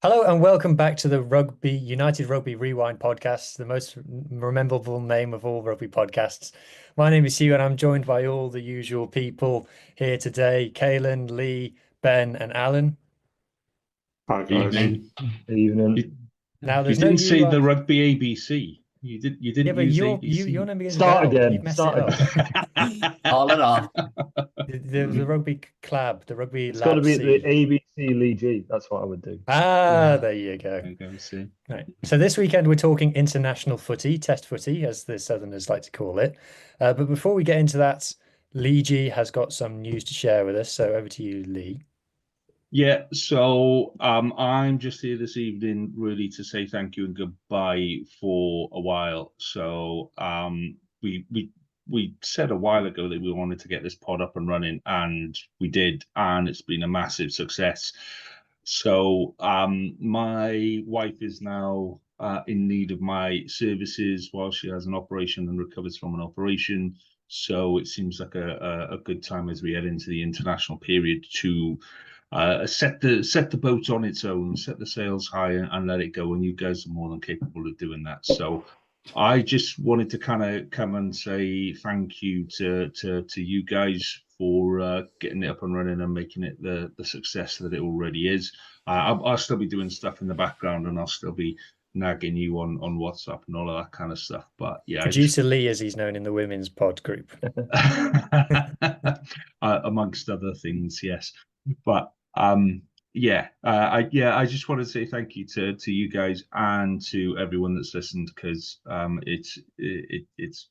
Hello and welcome back to the United Rugby Rewind podcast, the most memorable name of all rugby podcasts. My name is Hugh and I'm joined by all the usual people here today, Kaelan, Lee, Ben and Alan. Hi guys. Evening. Evening. Now You there's no didn't say you. the rugby ABC. You didn't Yeah, but use your ABC. your name begins with Start L. again. You've messed Start it up. All in all. The rugby club, the rugby It's got to lab be C. the ABC Lee G. That's what I would do. There you go. There you go, see. Right. So this weekend we're talking international footy, test footy, as the Southerners like to call it. But before we get into that, Lee G has got some news to share with us. So over to you, Lee. Yeah, so I'm just here this evening really to say thank you and goodbye for a while. So we said a while ago that we wanted to get this pod up and running, and we did, and it's been a massive success. So my wife is now in need of my services while she has an operation and recovers from an operation. So it seems like a good time as we head into the international period to set the boat on its own, set the sails high and let it go. And you guys are more than capable of doing that. So I just wanted to kind of come and say thank you to you guys for getting it up and running and making it the success that it already is. I'll still be doing stuff in the background and I'll still be nagging you on WhatsApp and all of that kind of stuff. But yeah, Producer Lee, as he's known in the women's pod group. Amongst other things, yes. But I just want to say thank you to you guys and to everyone that's listened, because it's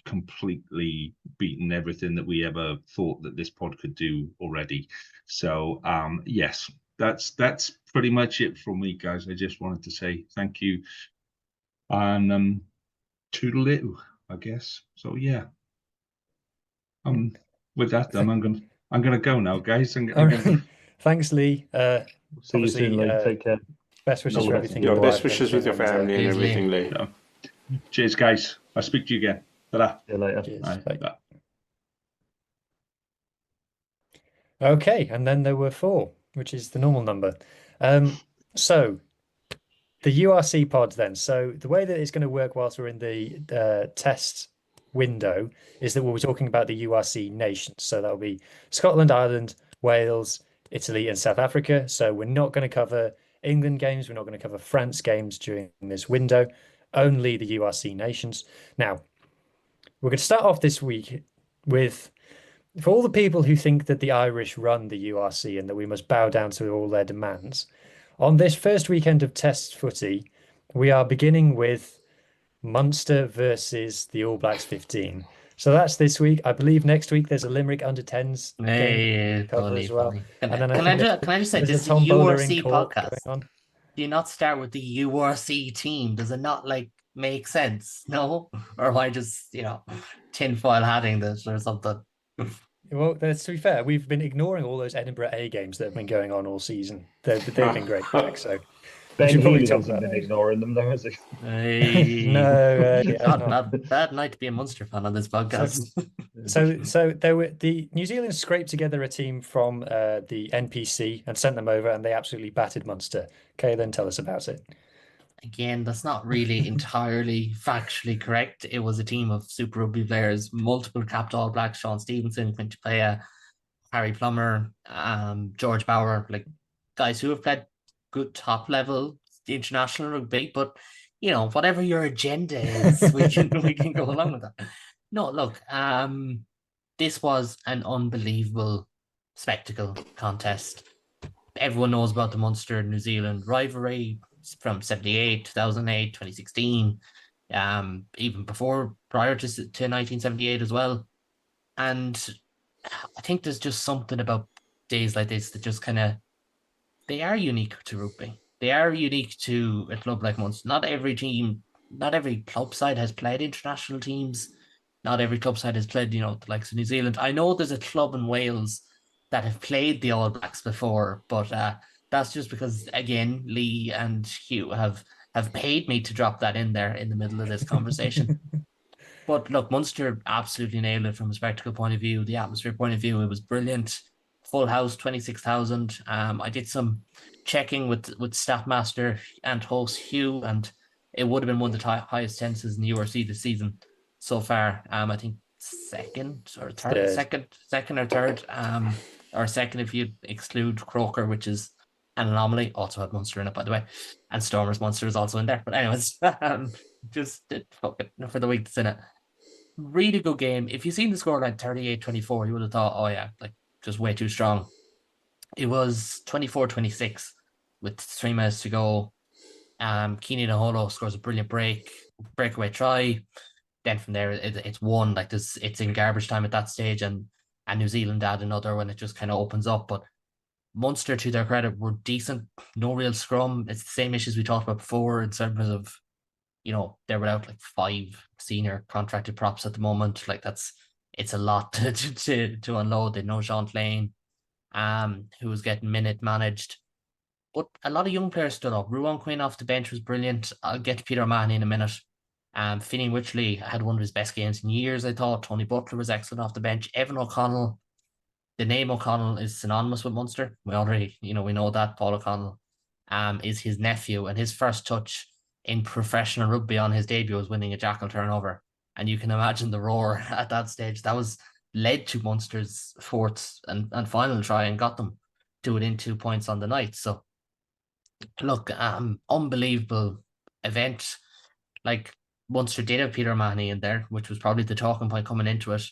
completely beaten everything that we ever thought that this pod could do already. So yes, that's pretty much it from me, guys. I just wanted to say thank you and toodaloo, I guess. So yeah. With that done, I'm gonna go now, guys. Thanks, Lee. See you soon, Lee. Take care. Best wishes for everything. Your best wishes with your family and everything, Lee. Cheers, guys. I'll speak to you again. Ta-da. See you later. Cheers. Bye. Bye. Okay, and then there were 4, which is the normal number. So the URC pod then. So the way that it's going to work whilst we're in the test window is that we'll be talking about the URC nations. So that'll be Scotland, Ireland, Wales, Italy, and South Africa. So we're not going to cover England games. We're not going to cover France games during this window, only the URC nations. Now, we're going to start off this week with, for all the people who think that the Irish run the URC and that we must bow down to all their demands, on this first weekend of test footy, we are beginning with Munster versus the All Blacks 15. So that's this week. I believe next week there's a Limerick under 10s game cover as well. Can I just say, this is a URC podcast. Do you not start with the URC team? Does it not make sense? No? Or am I just, tinfoil hatting this or something? Well, to be fair, we've been ignoring all those Edinburgh A games that have been going on all season. They've been great. So Ben Healy hasn't been ignoring them, though, has he? No, not bad night to be a Munster fan on this podcast. So there were the New Zealand scraped together a team from the NPC and sent them over, and they absolutely battered Munster. Okay, then tell us about it. Again, that's not really entirely factually correct. It was a team of Super Rugby players, multiple capped All Blacks: Sean Stevenson, Quinty Playa, Harry Plummer, George Bauer, guys who have played good top level international rugby. But whatever your agenda is, we can go along with that. No, look, this was an unbelievable spectacle contest. Everyone knows about the Munster New Zealand rivalry from 78, 2008, 2016, even prior to 1978 as well. And I think there's just something about days like this that just they are unique to rugby. They are unique to a club like Munster. Not every club side has played international teams. Not every club side has played, the likes of New Zealand. I know there's a club in Wales that have played the All Blacks before, but that's just because, again, Lee and Hugh have paid me to drop that in there in the middle of this conversation. But look, Munster absolutely nailed it from a spectacle point of view, the atmosphere point of view. It was brilliant. full house, 26,000. I did some checking with Staffmaster and host Hugh, and it would have been one of the highest census in the URC this season so far. I think second or third, or second if you exclude Croker, which is an anomaly. Also had Munster in it, by the way, and Stormers Munster is also in there. But anyways, just fuck it for the week that's in it. Really good game. If you've seen the scoreline 38-24, you would have thought, oh yeah, like just way too strong. It was 24-26 with 3 minutes to go. Keenan Aholo scores a brilliant breakaway try. Then from there, it's one. Like it's in garbage time at that stage, and New Zealand add another when it just kind of opens up. But Munster, to their credit, were decent. No real scrum. It's the same issues we talked about before in terms of, they're without like 5 senior contracted props at the moment. Like it's a lot to unload. They know Jean Lane, who was getting minute managed. But a lot of young players stood up. Ruan Quinn off the bench was brilliant. I'll get to Peter Mahoney in a minute. Finney Wycherley had one of his best games in years, I thought. Tony Butler was excellent off the bench. Evan O'Connell, the name O'Connell is synonymous with Munster. We already, we know that. Paul O'Connell is his nephew, and his first touch in professional rugby on his debut was winning a jackal turnover. And you can imagine the roar at that stage. That was led to Munster's fourth and final try and got them to within 2 points on the night. So, look, unbelievable event. Like, Munster did have Peter Mahoney in there, which was probably the talking point coming into it.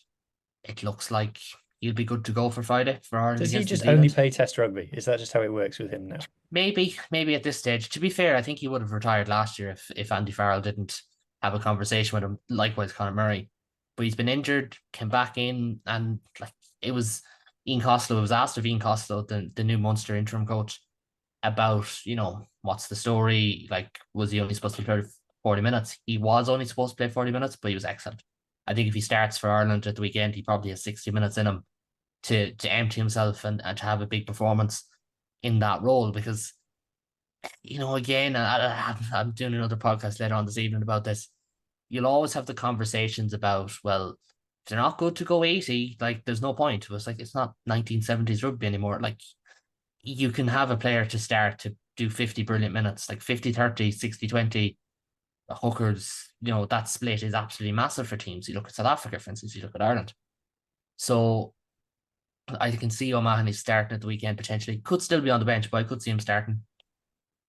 It looks like he'll be good to go for Friday for Ireland. Does he just only play Test rugby? Is that just how it works with him now? Maybe at this stage. To be fair, I think he would have retired last year if Andy Farrell didn't have a conversation with him. Likewise, Conor Murray. But he's been injured, came back in, and like it was Ian Costello. It was asked of Ian Costello, the new Munster interim coach, about what's the story? Like, was he only supposed to play 40 minutes? He was only supposed to play 40 minutes, but he was excellent. I think if he starts for Ireland at the weekend, he probably has 60 minutes in him to empty himself and to have a big performance in that role. Because, again, I'm doing another podcast later on this evening about this. You'll always have the conversations about, well, if they're not good to go 80, like, there's no point. It was like, it's not 1970s rugby anymore. Like, you can have a player to start to do 50 brilliant minutes, like 50-30, 60-20. The hookers, that split is absolutely massive for teams. You look at South Africa, for instance, you look at Ireland. So I can see O'Mahony starting at the weekend potentially. Could still be on the bench, but I could see him starting.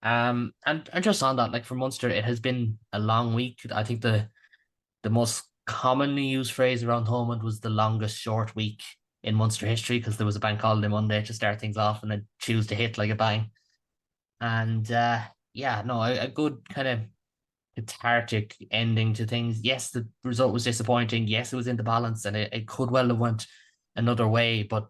And just on that, like for Munster, it has been a long week. I think the most commonly used phrase around the moment was the longest short week in Munster history, because there was a bank holiday Monday to start things off and then Tuesday hit like a bang. And a good kind of cathartic ending to things. Yes, the result was disappointing. Yes, it was in the balance, and it could well have went another way, but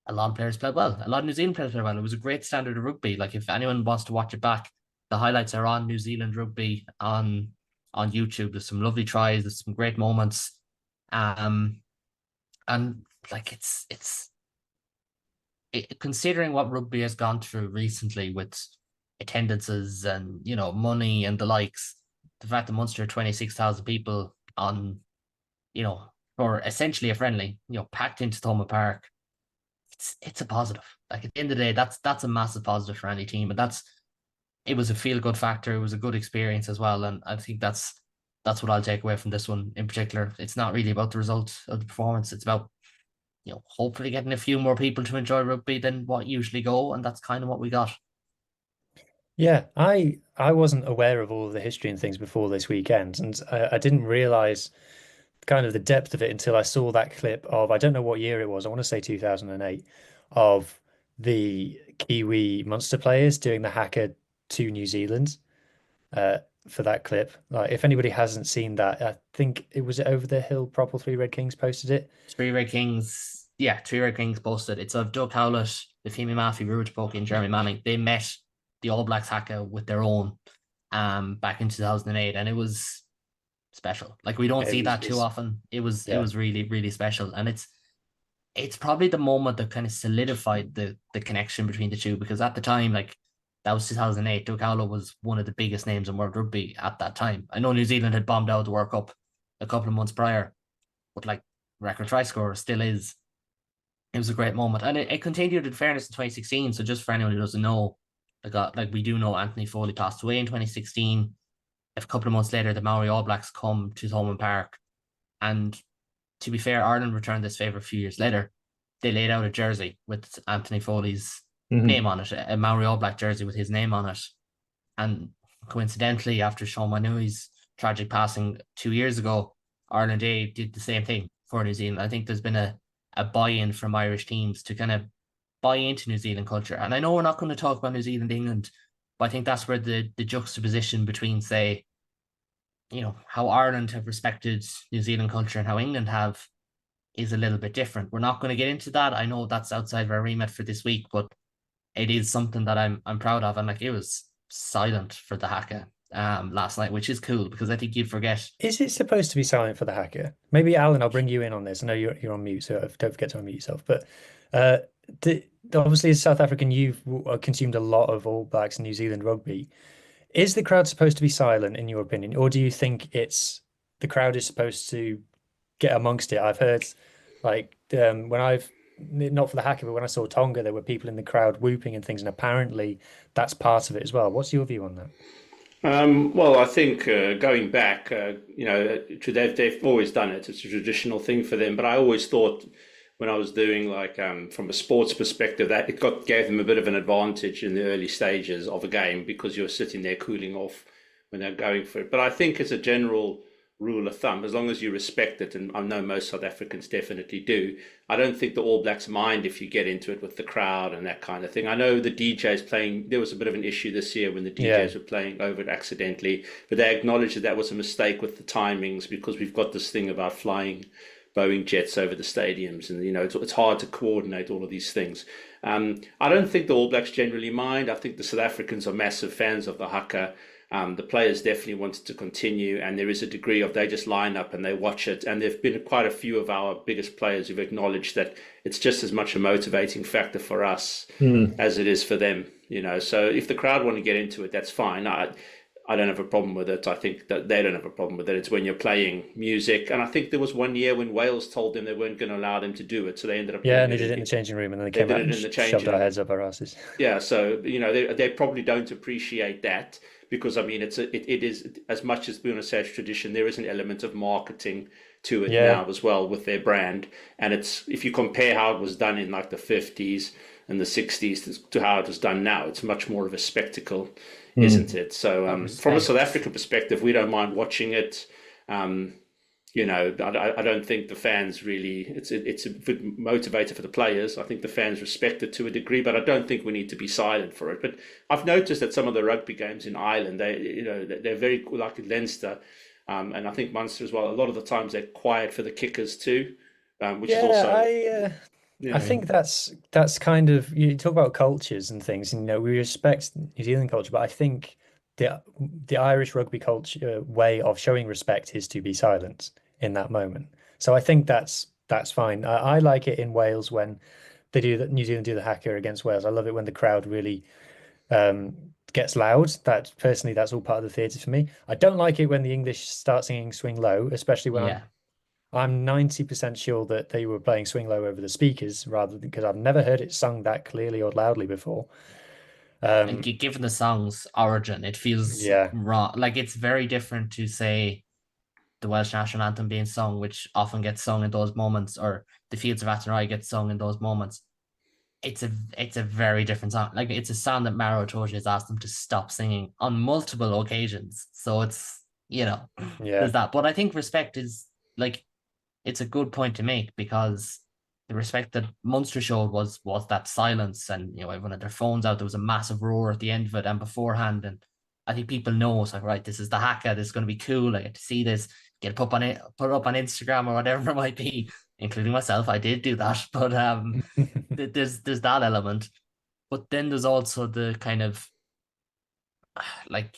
a lot of players played well. A lot of New Zealand players played well. It was a great standard of rugby. Like, if anyone wants to watch it back, the highlights are on New Zealand Rugby on YouTube. There's some lovely tries. There's some great moments. And like considering what rugby has gone through recently with attendances and money and the likes, the fact that Munster 26,000 people on for essentially a friendly packed into Thomond Park, it's a positive. Like, at the end of the day, that's a massive positive for any team, and it was a feel good factor. It was a good experience as well, and I think that's what I'll take away from this one in particular. It's not really about the result of the performance. It's about hopefully getting a few more people to enjoy rugby than what usually go, and that's kind of what we got. Yeah, I wasn't aware of all of the history and things before this weekend, and I didn't realize kind of the depth of it until I saw that clip of, I don't know what year it was, I want to say 2008, of the Kiwi Munster players doing the haka to New Zealand for that clip. Like, if anybody hasn't seen that, I think it was Over the Hill, Proper Three Red Kings posted it. Three Red Kings posted. It's of Doug Howlett, the Femi Mafi, Ruud Poki, and Jeremy Manning. They met the All Blacks haka with their own back in 2008, and it was special. Like, we don't see that too often. It was really, really special, and it's probably the moment that kind of solidified the connection between the two, because at the time, like, that was 2008. Doug Howlett was one of the biggest names in world rugby at that time. I know New Zealand had bombed out the World Cup a couple of months prior, but like, record try scorer still is. It was a great moment, and it continued in fairness in 2016. So just for anyone who doesn't know, like we do know Anthony Foley passed away in 2016. A couple of months later, the Maori All Blacks come to Thomond Park, and to be fair, Ireland returned this favour a few years later. They laid out a jersey with Anthony Foley's name on it, a Maori All Black jersey with his name on it. And coincidentally, after Sean Manui's tragic passing 2 years ago, Ireland A did the same thing for New Zealand. I think there's been a buy-in from Irish teams to kind of buy into New Zealand culture. And I know we're not going to talk about New Zealand, England, but I think that's where the juxtaposition between, say, how Ireland have respected New Zealand culture and how England have is a little bit different. We're not going to get into that. I know that's outside of our remit for this week, but it is something that I'm proud of. And like, it was silent for the Haka last night, which is cool because I think you'd forget. Is it supposed to be silent for the Haka? Maybe Alan, I'll bring you in on this. I know you're on mute, so don't forget to unmute yourself. But obviously, as South African, you've consumed a lot of All Blacks and New Zealand rugby. Is the crowd supposed to be silent, in your opinion, or do you think the crowd is supposed to get amongst it? I've heard, like, when I've not for the Haka, but when I saw Tonga, there were people in the crowd whooping and things, and apparently that's part of it as well. What's your view on that? Well, I think going back, they've always done it. It's a traditional thing for them. But I always thought when I was doing from a sports perspective that it gave them a bit of an advantage in the early stages of a game because you're sitting there cooling off when they're going for it. But I think as a general rule of thumb, as long as you respect it, and I know most South Africans definitely do, I don't think the All Blacks mind if you get into it with the crowd and that kind of thing. I know the DJs playing, there was a bit of an issue this year when the DJs were playing over it accidentally, but they acknowledged that was a mistake with the timings because we've got this thing about flying Boeing jets over the stadiums, and it's hard to coordinate all of these things. I don't think the All Blacks generally mind. I think the South Africans are massive fans of the Haka. The players definitely wanted to continue, and there is a degree of they just line up and they watch it. And there've been quite a few of our biggest players who've acknowledged that it's just as much a motivating factor for us as it is for them. So if the crowd want to get into it, that's fine. I don't have a problem with it. I think that they don't have a problem with it. It's when you're playing music. And I think there was one year when Wales told them they weren't going to allow them to do it. So they ended up... Yeah, and they did it in the changing room, and then they came out and shoved our heads up our asses. Yeah, so, they probably don't appreciate that because, I mean, it is, as much as we want to say it's tradition, there is an element of marketing to it now as well with their brand. And it's, if you compare how it was done in like the 50s and the 60s to how it was done now, it's much more of a spectacle, isn't it? So from a South African perspective, we don't mind watching it. I don't think the fans really, it's a good motivator for the players. I think the fans respect it to a degree, but I don't think we need to be silent for it. But I've noticed that some of the rugby games in Ireland, they're very, like in Leinster, and I think Munster as well, a lot of the times they're quiet for the kickers too, which is also... I think that's kind of, you talk about cultures and things, and we respect New Zealand culture, but I think the Irish rugby culture way of showing respect is to be silent in that moment. So I think that's fine. I like it in Wales when they do that. New Zealand do the Haka against Wales. I love it when the crowd really gets loud. That personally, that's all part of the theatre for me. I don't like it when the English start singing Swing Low, especially when I'm 90% sure that they were playing Swing Low over the speakers rather than, because I've never heard it sung that clearly or loudly before. And given the song's origin, it feels wrong. Like, it's very different to, say, the Welsh national anthem being sung, which often gets sung in those moments, or the Fields of Athenry gets sung in those moments. It's a very different song. Like, it's a song that Maro Itoje has asked them to stop singing on multiple occasions. So it's, there's that. But I think respect is, like, it's a good point to make, because the respect that Munster showed was that silence, and everyone had their phones out. There was a massive roar at the end of it and beforehand, and I think people know it's like, right, this is the Haka, this is going to be cool. I get to see this, get put up on Instagram or whatever it might be, including myself. I did do that, but there's that element. But then there's also the kind of like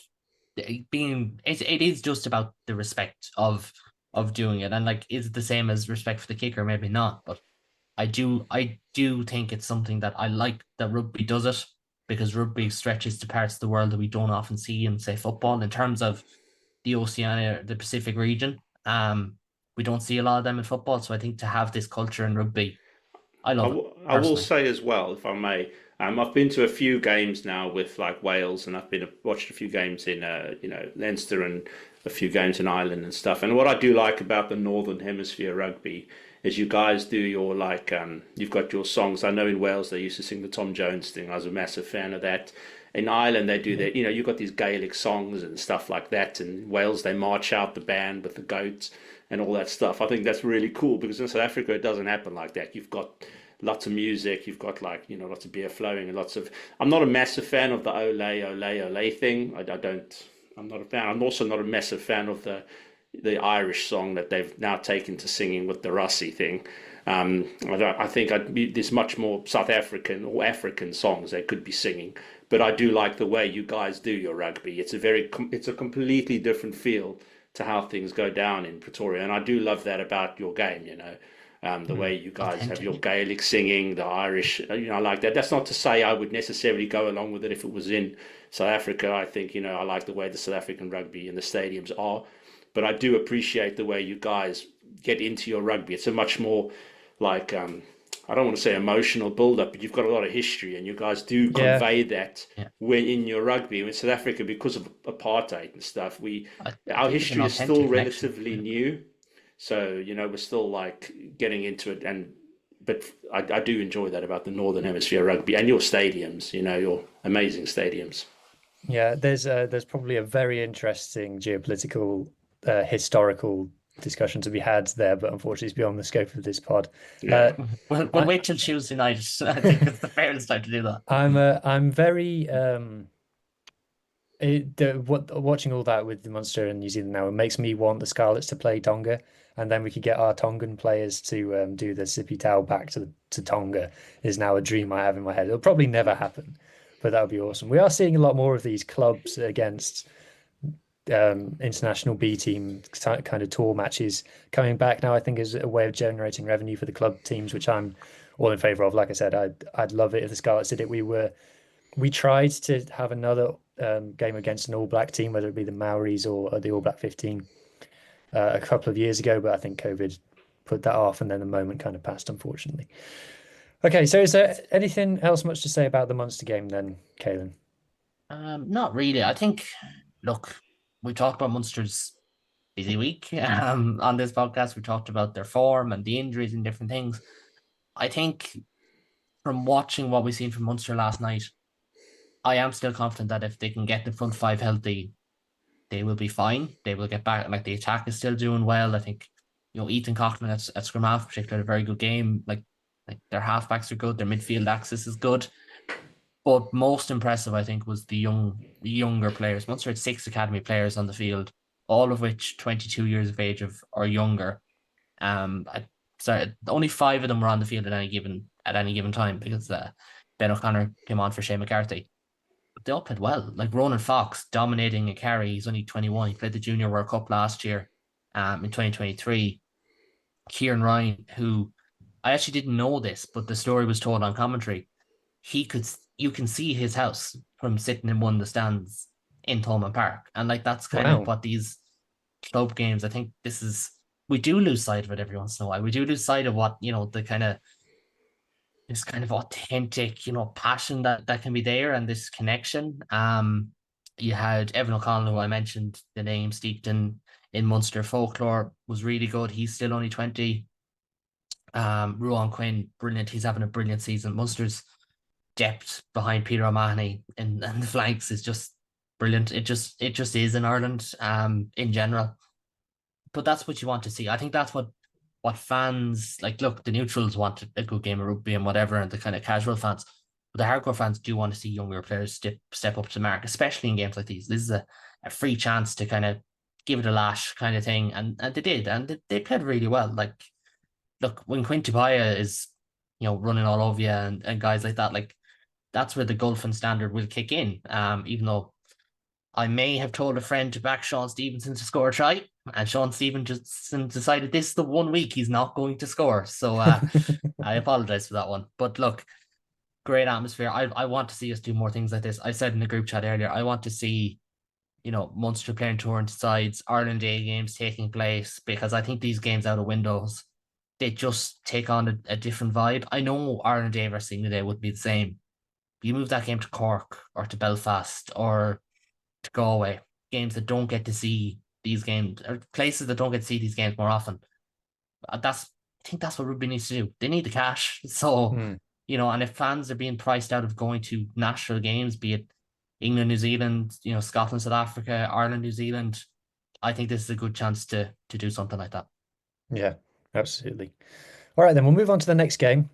being, it is just about the respect of doing it, and like, is it the same as respect for the kicker? Maybe not, but I do think it's something that I like that rugby does it, because rugby stretches to parts of the world that we don't often see in, say, football. In terms of the Oceania, the Pacific region, we don't see a lot of them in football. So I think to have this culture in rugby I love it. I will Personally. say as well, if I may, I've been to a few games now with like Wales, and I've been watched a few games in Leinster and a few games in Ireland and stuff. And what I do like about the Northern Hemisphere rugby is you guys do your like you've got your songs. I know in Wales they used to sing the Tom Jones thing. I was a massive fan of that. In Ireland they do that. You've got these Gaelic songs and stuff like that. And Wales they march out the band with the goats and all that stuff. I think that's really cool because in South Africa it doesn't happen like that. You've got lots of music, you've got like lots of beer flowing and lots of. I'm not a massive fan of the ole ole thing. I'm not a fan. I'm also not a massive fan of the Irish song that they've now taken to singing with the Rossi thing. I think there's much more South African or African songs they could be singing, but I do like the way you guys do your rugby. It's a completely different feel to how things go down in Pretoria, and I do love that about your game. The way you guys have your Gaelic singing, the Irish. I like that. That's not to say I would necessarily go along with it if it was in South Africa. I think I like the way the South African rugby and the stadiums are, but I do appreciate the way you guys get into your rugby. It's a much more like I don't want to say emotional build-up, but you've got a lot of history, and you guys do convey that when in your rugby. In South Africa, because of apartheid and stuff, our history is still relatively new, so we're still like getting into it. But I do enjoy that about the Northern Hemisphere rugby and your stadiums. Your amazing stadiums. Yeah, there's probably a very interesting geopolitical, historical discussion to be had there, but unfortunately it's beyond the scope of this pod. We'll wait till Tuesday night. I think it's the fairest time to do that. I'm very watching all that with the Munster and New Zealand now, it makes me want the Scarlets to play Tonga, and then we could get our Tongan players to do the Sippy Tau back to Tonga is now a dream I have in my head. It'll probably never happen, but that would be awesome. We are seeing a lot more of these clubs against international B team kind of tour matches coming back now. I think is a way of generating revenue for the club teams, which I'm all in favor of. Like I said, I'd love it if the Scarlets did it. We tried to have another game against an All Black team, whether it be the Maoris or the All Black 15 a couple of years ago, but I think COVID put that off, and then the moment kind of passed, unfortunately. Okay, so is there anything else much to say about the Munster game then, Caelan? Not really. I think, look, we talked about Munster's busy week on this podcast. We talked about their form and the injuries and different things. I think from watching what we've seen from Munster last night, I am still confident that if they can get the front five healthy, they will be fine. They will get back. Like, the attack is still doing well. I think, Ethan Cochran at scrum half particularly had a very good game. Like their halfbacks are good. Their midfield axis is good. But most impressive, I think, was the younger players. Munster had 6 academy players on the field, all of which 22 years of age or younger. Only 5 of them were on the field at any given time because Ben O'Connor came on for Shane McCarthy. But they all played well. Like Ronan Fox dominating a carry. He's only 21. He played the Junior World Cup last year, in 2023. Kieran Ryan, who I actually didn't know this, but the story was told on commentary. You can see his house from sitting in one of the stands in Thomond Park. And that's kind of what these club games, I think we do lose sight of it every once in a while. We do lose sight of what, this kind of authentic, passion that can be there, and this connection. You had Evan O'Connell, who I mentioned the name, steeped in Munster folklore, was really good. He's still only 20. Ruan Quinn, brilliant. He's having a brilliant season. Munster's depth behind Peter O'Mahony and the flanks is just brilliant. It just is in Ireland in general. But that's what you want to see. I think that's what fans like. Look, the neutrals want a good game of rugby and whatever, and the kind of casual fans. But the hardcore fans do want to see younger players step up to the mark, especially in games like these. This is a free chance to kind of give it a lash kind of thing. And they did. And they played really well. Like, look, when Quinty Paya is, running all over you and guys like that, that's where the gulf and standard will kick in. Even though I may have told a friend to back Sean Stevenson to score a try, and Sean Stevenson decided this is the 1 week he's not going to score. So I apologize for that one. But look, great atmosphere. I want to see us do more things like this. I said in the group chat earlier, I want to see, Munster playing tournament sides, Ireland A games taking place, because I think these games out of windows they just take on a different vibe. I know Ireland Day versus England Day would be the same. But you move that game to Cork or to Belfast or to Galway, games that don't get to see these games, or places that don't get to see these games more often. I think that's what Rugby needs to do. They need the cash. So, and if fans are being priced out of going to national games, be it England, New Zealand, Scotland, South Africa, Ireland, New Zealand, I think this is a good chance to do something like that. Yeah, absolutely. All right, then we'll move on to the next game,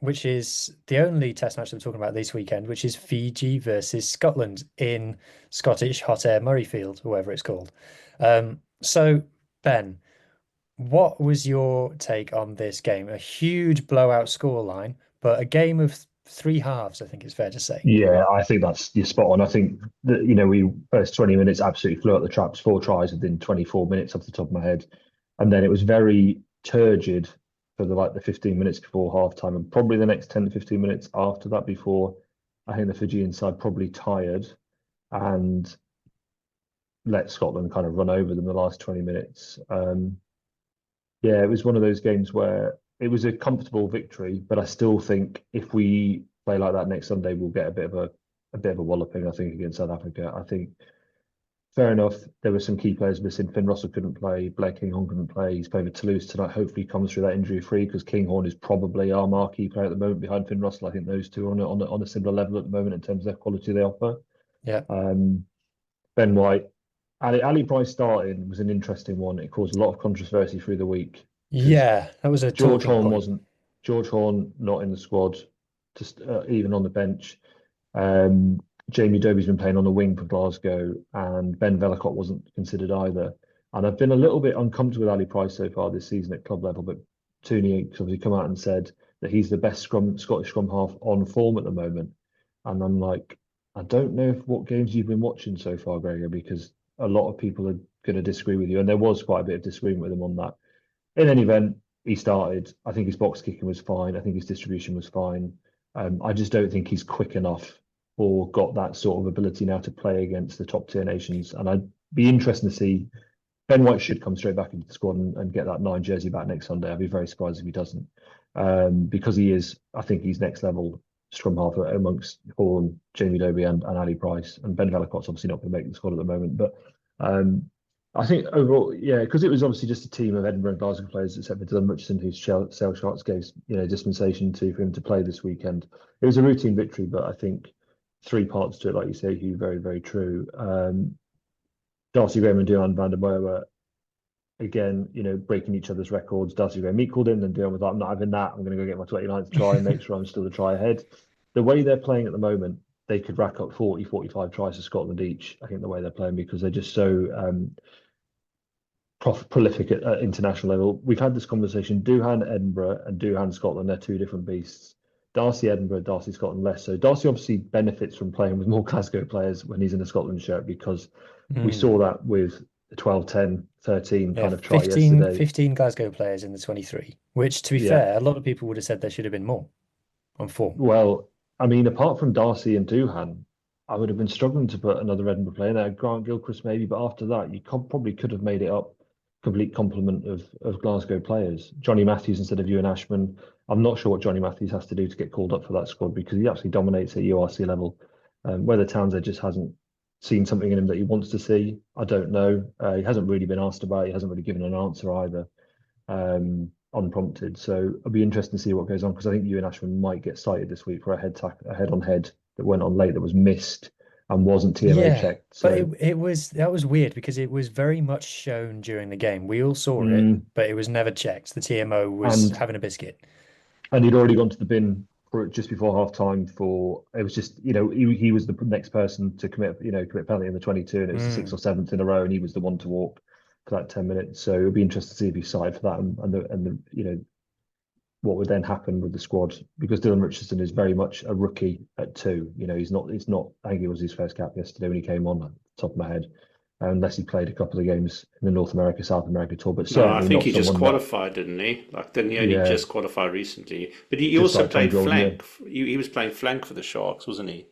which is the only test match that we're talking about this weekend, which is Fiji versus Scotland in Scottish Hot Air Murrayfield, or whatever it's called. So, Ben, what was your take on this game? A huge blowout scoreline, but a game of three halves, I think it's fair to say. Yeah, I think you're spot on. I think that, we first 20 minutes absolutely flew out the traps, 4 tries within 24 minutes off the top of my head. And then it was very turgid for the 15 minutes before halftime, and probably the next 10 to 15 minutes after that, before I think the Fijian side probably tired and let Scotland kind of run over them the last 20 minutes. Yeah, it was one of those games where it was a comfortable victory, but I still think if we play like that next Sunday, we'll get a bit of a walloping, I think, against South Africa. I think fair enough, there were some key players missing. Finn Russell couldn't play, Blair Kinghorn couldn't play. He's playing with Toulouse tonight. Hopefully he comes through that injury free, because Kinghorn is probably our marquee player at the moment behind Finn Russell. I think those two are on a similar level at the moment in terms of their quality they offer. Yeah. Ben White. Ali Price starting was an interesting one. It caused a lot of controversy through the week. Yeah, that was a George Horn point. wasn't. George Horn not in the squad, just even on the bench. Jamie Dobie's been playing on the wing for Glasgow, and Ben Vellacott wasn't considered either. And I've been a little bit uncomfortable with Ali Price so far this season at club level, but Tooney obviously come out and said that he's the best Scottish scrum half on form at the moment. And I'm like, I don't know what games you've been watching so far, Gregor, because a lot of people are going to disagree with you, and there was quite a bit of disagreement with him on that. In any event, he started. I think his box kicking was fine. I think his distribution was fine. I just don't think he's quick enough or got that sort of ability now to play against the top tier nations. And I'd be interested to see. Ben White should come straight back into the squad and get that 9 jersey back next Sunday. I'd be very surprised if he doesn't, because he is. I think he's next level scrum half amongst Horn, Jamie Dobie, and Ali Price. And Ben Vellacott's obviously not going to make the squad at the moment, but I think overall, yeah, because it was obviously just a team of Edinburgh and Glasgow players, except for Dylan Richardson, whose Sale Sharks gave dispensation for him to play this weekend. It was a routine victory, but I think 3 parts to it, like you say, Hugh, very, very true. Darcy Graham and Duhan van der Merwe, again, breaking each other's records. Darcy Graham equalled him, and Duhan was like, I'm not having that. I'm going to go get my 29th try and make sure I'm still the try ahead. The way they're playing at the moment, they could rack up 40, 45 tries for Scotland each, I think, the way they're playing, because they're just so prolific at international level. We've had this conversation. Duhan Edinburgh and Duhan Scotland, they're 2 different beasts. Darcy Edinburgh, Darcy Scotland less so. Darcy obviously benefits from playing with more Glasgow players when he's in a Scotland shirt, because we saw that with the 12, 10, 13 kind of try yesterday. 15 Glasgow players in the 23, which, to be fair, a lot of people would have said there should have been more on 4. Well, I mean, apart from Darcy and Duhan, I would have been struggling to put another Edinburgh player there. Grant Gilchrist maybe, but after that, you probably could have made it up. Complete complement of Glasgow players. Johnny Matthews instead of Ewan Ashman. I'm not sure what Johnny Matthews has to do to get called up for that squad, because he actually dominates at URC level. Whether Townsend just hasn't seen something in him that he wants to see, I don't know. He hasn't really been asked about it. He hasn't really given an answer either, unprompted. So it'll be interesting to see what goes on, because I think Ewan Ashman might get cited this week for a head-on-head that went on late, that was missed and wasn't TMA checked. So. But that was weird, because it was very much shown during the game. We all saw it, but it was never checked. The TMO was having a biscuit. And he'd already gone to the bin just before half time it was just, he was the next person to commit penalty in the 22, and it was the 6th or 7th in a row, and he was the one to walk for that 10 minutes. So it'll be interesting to see if he's cited for that, and what would then happen with the squad, because Dylan Richardson is very much a rookie at 2. He's not. I think it was his first cap yesterday when he came on, top of my head, unless he played a couple of games in the North America, South America tour. But no, I think he just qualified, didn't he? Didn't he only just qualify recently? But he also played flank. He was playing flank for the Sharks, wasn't he?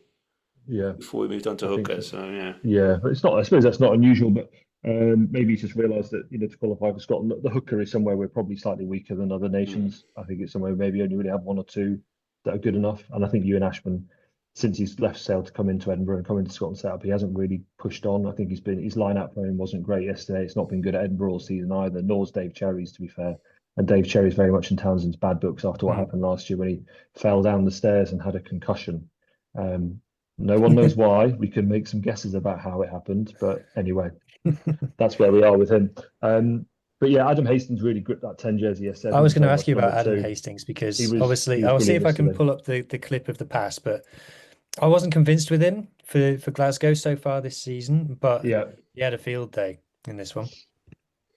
Yeah. Before we moved on to hooker, so yeah. Yeah, but it's not. I suppose that's not unusual. But Maybe he's just realised that to qualify for Scotland, the hooker is somewhere we're probably slightly weaker than other nations. I think it's somewhere maybe only really have one or two that are good enough. And I think Ewan Ashman, since he's left Sale to come into Edinburgh and come into Scotland setup, he hasn't really pushed on. I think his line-out for him wasn't great yesterday. It's not been good at Edinburgh all season either, nor's Dave Cherry's, to be fair. And Dave Cherry's very much in Townsend's bad books after what happened last year when he fell down the stairs and had a concussion. No one knows why. We can make some guesses about how it happened, but anyway, that's where we are with him. But yeah, Adam Hastings really gripped that 10 jersey yesterday. I was going to ask you about Adam Hastings because obviously I'll see if I can pull up the clip of the pass, but I wasn't convinced with him for Glasgow so far this season, but he had a field day in this one.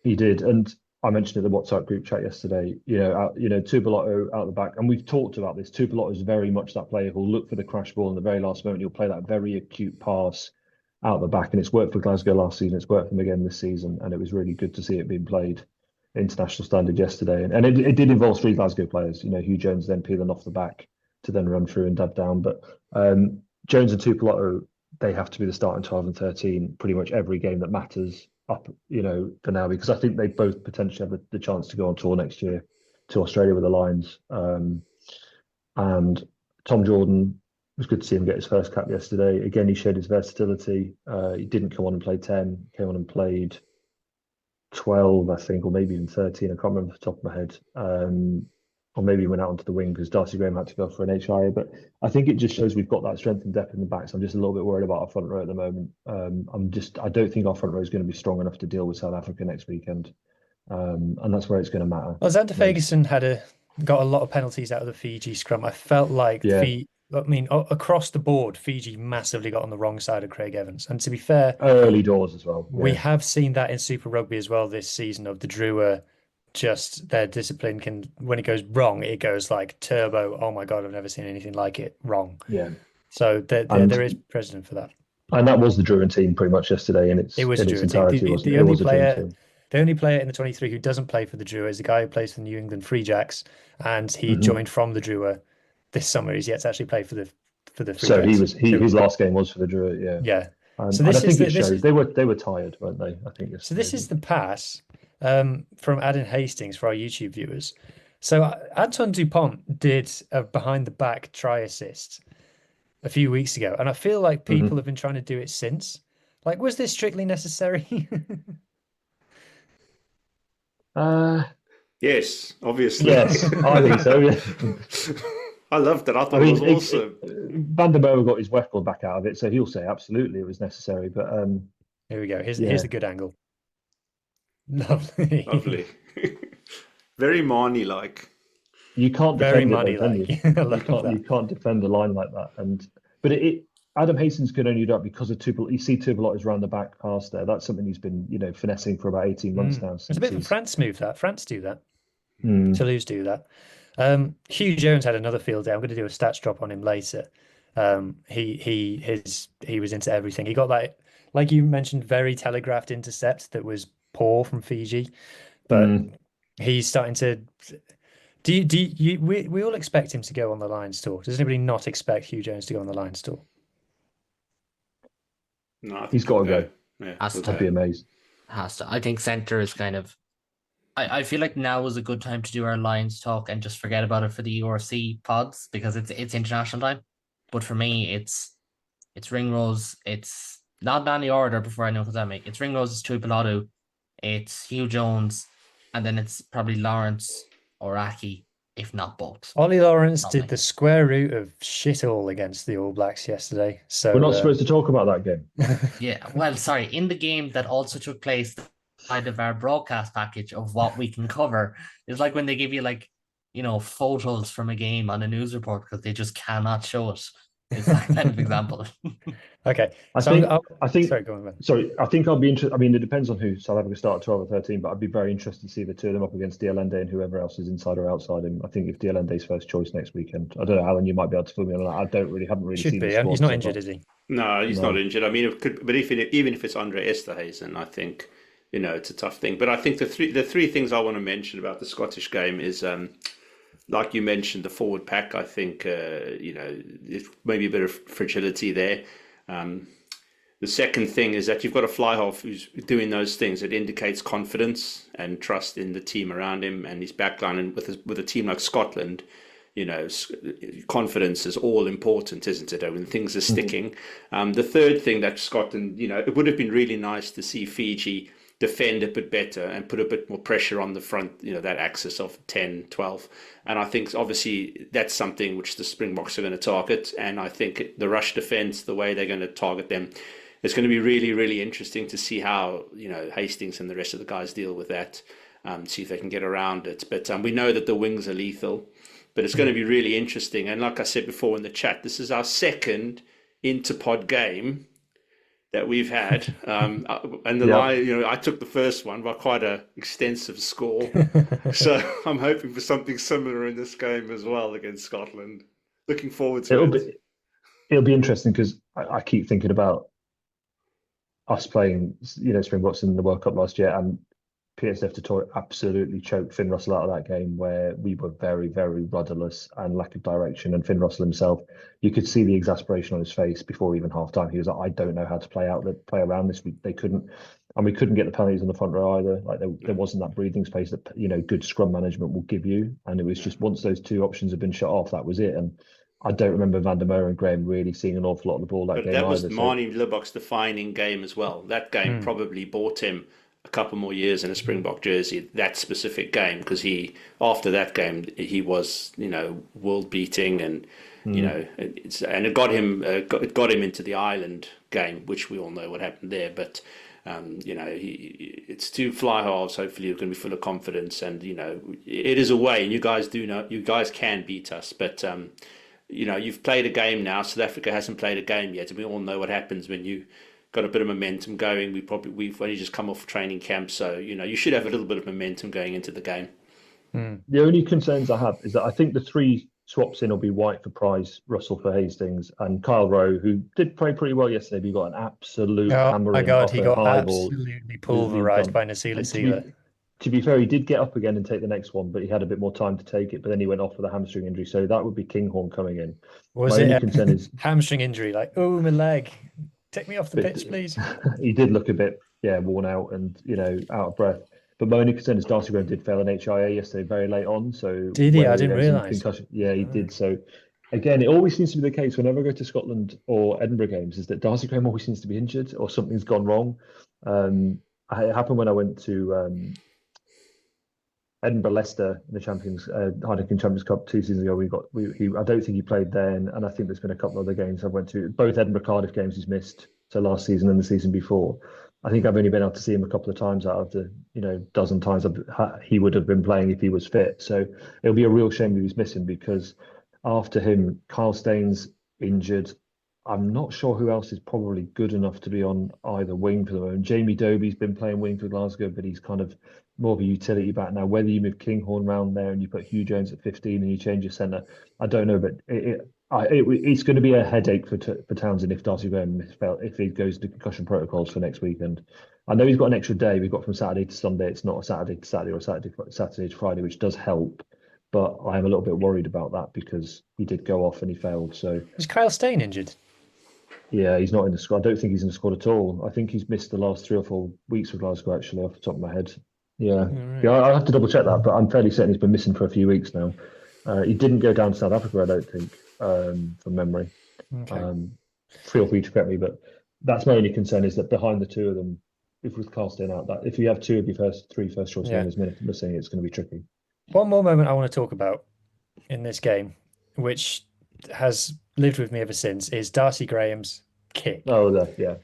He did, and I mentioned in the WhatsApp group chat yesterday, Tubelotu out the back, and we've talked about this. Tubelotu is very much that player who'll look for the crash ball in the very last moment. He'll play that very acute pass out the back, and it's worked for Glasgow last season. It's worked for them again this season, and it was really good to see it being played international standard yesterday. And it did involve three Glasgow players. Hugh Jones then peeling off the back to then run through and dab down. But Jones and Tubelotu, they have to be the starting 12 and 13 pretty much every game that matters up, for now, because I think they both potentially have the chance to go on tour next year to Australia with the Lions. And Tom Jordan, it was good to see him get his first cap yesterday. Again, he showed his versatility. He didn't come on and play 10, came on and played 12, I think, or maybe even 13. I can't remember off the top of my head. Or maybe he went out onto the wing because Darcy Graham had to go for an HIA. But I think it just shows we've got that strength and depth in the back. So I'm just a little bit worried about our front row at the moment. I don't think our front row is going to be strong enough to deal with South Africa next weekend. And that's where it's going to matter. Well, Xander Ferguson got a lot of penalties out of the Fiji scrum. I felt like across the board, Fiji massively got on the wrong side of Craig Evans. And to be fair, early doors as well. We have seen that in Super Rugby as well this season of the Drua. Just their discipline when it goes wrong, it goes like turbo. Oh my God, I've never seen anything like it wrong. Yeah. So there is precedent for that. And that was the Druin team pretty much yesterday, and it was a Druin team. The only player in the 23 who doesn't play for the Drua is the guy who plays for the New England Free Jacks, and he joined from the Drua this summer. He's yet to actually play for the Free Jacks. So his last game was for the Drua, yeah. Yeah. So this is they were tired, weren't they? I think. So this is the pass from Adam Hastings for our YouTube viewers. So Antoine Dupont did a behind the back try assist a few weeks ago, and I feel like people have been trying to do it since. Like, was this strictly necessary? Yes, obviously. Yes, I think so. Yeah. I loved it. I thought it was awesome. Van der Merwe got his record back out of it, so he'll say absolutely it was necessary. But here we go. Here's the good angle. Lovely. Very Marnie-like. You can't defend you can't defend a line like that. But Adam Hastings could only do that because of Tubelotu. You see Tubelotu is around the back pass there. That's something he's been finessing for about 18 months now. It's a bit of a France move that. France do that. Toulouse do that. Hugh Jones had another field day. I'm going to do a stats drop on him later. He was into everything. He got that, like you mentioned, very telegraphed intercept that was poor from Fiji, but he's starting to. We all expect him to go on the Lions tour. Does anybody not expect Hugh Jones to go on the Lions tour? No, he's got to go. Yeah, I'd be amazed. Has to. I think centre is kind of. I feel like now is a good time to do our Lions talk and just forget about it for the URC pods because it's international time. But for me, it's Ringrose. It's not in any order before I know because I make it's Ringrose, it's Tuipulotu, it's Hugh Jones, and then it's probably Lawrence or Aki, if not both. Ollie Lawrence did the square root of shit all against the All Blacks yesterday. So we're not supposed to talk about that game. Yeah, well, sorry. In the game that also took place outside of our broadcast package of what we can cover, it's like when they give you photos from a game on a news report because they just cannot show it. It's that kind of example. Okay. I think. Sorry, go on, man. Sorry, I think I'll be interested. I mean, it depends on who South Africa start at 12 or 13, but I'd be very interested to see the two of them up against DLND and whoever else is inside or outside him. I think if DLND's first choice next weekend, I don't know, Alan, you might be able to fill me on that. I haven't really seen the squad. He's not injured, is he? No, he's not injured. I mean, even if it's Andre Esterhuizen, I think it's a tough thing. But I think the three things I want to mention about the Scottish game is. Like you mentioned, the forward pack, I think, there's maybe a bit of fragility there. The second thing is that you've got a fly half who's doing those things. It indicates confidence and trust in the team around him and his backline. And with a team like Scotland, confidence is all important, isn't it? When things are sticking. The third thing that Scotland, it would have been really nice to see Fiji defend a bit better and put a bit more pressure on the front, that axis of 10, 12. And I think obviously that's something which the Springboks are going to target. And I think the rush defense, the way they're going to target them, it's going to be really, really interesting to see how, Hastings and the rest of the guys deal with that, see if they can get around it. But we know that the wings are lethal, but it's going to be really interesting. And like I said before in the chat, this is our second interpod game that we've had. And I took the first one by quite an extensive score. So I'm hoping for something similar in this game as well against Scotland. Looking forward to it. It'll be interesting because I keep thinking about us playing, Springboks in the World Cup last year, and PSF Tottori absolutely choked Finn Russell out of that game, where we were very, very rudderless and lack of direction. And Finn Russell himself, you could see the exasperation on his face before even half time. He was like, I don't know how to play around this. They couldn't, and we couldn't get the penalties on the front row either. Like there wasn't that breathing space that, good scrum management will give you. And it was just once those two options had been shut off, that was it. And I don't remember Van der Merwe and Graham really seeing an awful lot of the ball that game that was either. Marnie Libbok's defining game as well. That game probably bought him a couple more years in a Springbok jersey, that specific game, because after that game he was world beating, and it got him into the Ireland game, which we all know what happened there. But it's two fly halves. Hopefully you're going to be full of confidence, and it is a way, and you guys can beat us, but you've played a game now. South Africa hasn't played a game yet, and we all know what happens when you got a bit of momentum going. We've only just come off training camp, so you should have a little bit of momentum going into the game. The only concerns I have is that I think the three swaps in will be White for Price, Russell for Hastings, and Kyle Rowe, who did play pretty well yesterday, but he got an absolute hammering. My God, off he a got high ball. absolutely pulverised by Nasila Sila. To be fair, he did get up again and take the next one, but he had a bit more time to take it. But then he went off with a hamstring injury, so that would be Kinghorn coming in. Was it a hamstring injury? Like, oh, my leg. Take me off the pitch, please. He did look a bit, worn out and, out of breath. But my only concern is Darcy Graham did fail an HIA yesterday very late on. So did he? I didn't realise. Yeah, he did. So again, it always seems to be the case whenever I go to Scotland or Edinburgh games, is that Darcy Graham always seems to be injured or something's gone wrong. It happened when I went to Edinburgh Leicester in the Heineken Champions Cup 2 seasons ago. I don't think he played then, and I think there's been a couple of other games I've went to. Both Edinburgh Cardiff games he's missed, so last season and the season before. I think I've only been able to see him a couple of times out of the dozen times he would have been playing if he was fit. So it'll be a real shame that he's missing, because after him, Kyle Staines injured. I'm not sure who else is probably good enough to be on either wing for the moment. Jamie Dobie's been playing wing for Glasgow, but he's kind of more of a utility back now. Whether you move Kinghorn round there and you put Hugh Jones at 15 and you change your centre, I don't know. But it's going to be a headache for Townsend if Darcy Graham if he goes to concussion protocols for next weekend. I know he's got an extra day. We've got from Saturday to Sunday. It's not a Saturday to Saturday or Saturday to Friday, which does help. But I am a little bit worried about that because he did go off and he failed. So is Kyle Steyn injured? Yeah, he's not in the squad. I don't think he's in the squad at all. I think he's missed the last 3 or 4 weeks with Glasgow, actually, off the top of my head. Yeah, right. Yeah, I'll have to double check that, but I'm fairly certain he's been missing for a few weeks now. He didn't go down to South Africa, I don't think, from memory. Okay. Feel free to correct me, but that's my only concern, is that behind the two of them, if with Carl Steyn out, that if you have 2 of your three first choice players missing, it's going to be tricky. One more moment I want to talk about in this game, which has lived with me ever since, is Darcy Graham's kick. Oh, yeah.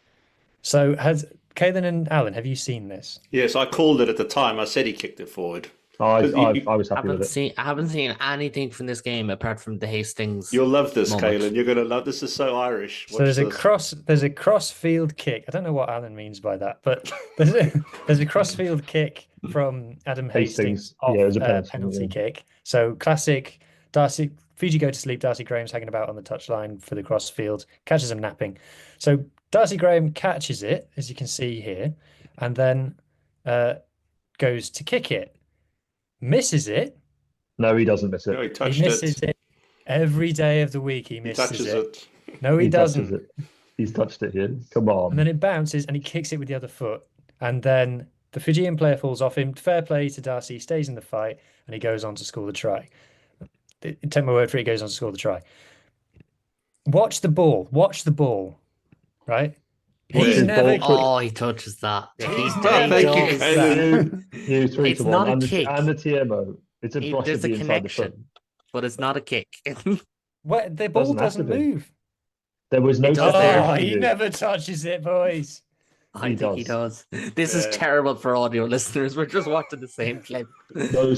So has Caelan and Alan, have you seen this? Yes, I called it at the time. I said he kicked it forward. I was happy with it. I haven't seen anything from this game apart from the Hastings. You'll love this, Caelan. You're going to love this. Is so Irish. So there's a cross-field kick. I don't know what Alan means by that, but there's a cross-field kick from Adam Hastings off a penalty kick. So classic Fiji go to sleep. Darcy Graham's hanging about on the touchline for the crossfield, catches him napping. So Darcy Graham catches it, as you can see here, and then goes to kick it. Misses it. No, he doesn't miss it. No, he misses it every day of the week. He misses touches it. No, he doesn't. He's touched it here. Come on. And then it bounces and he kicks it with the other foot. And then the Fijian player falls off him. Fair play to Darcy. He stays in the fight and he goes on to score the try. Take my word for it, he goes on to score the try. Watch the ball. Watch the ball. Right? He's never. Oh, he touches that. He's 3 It's to 1. not a And kick. the TMO. It's a brush There's of a the inside the foot. connection, but it's not a kick. The ball doesn't move. There was no. Oh, he never touches it, boys. I think he does. This is terrible for audio listeners. We're just watching the same clip. There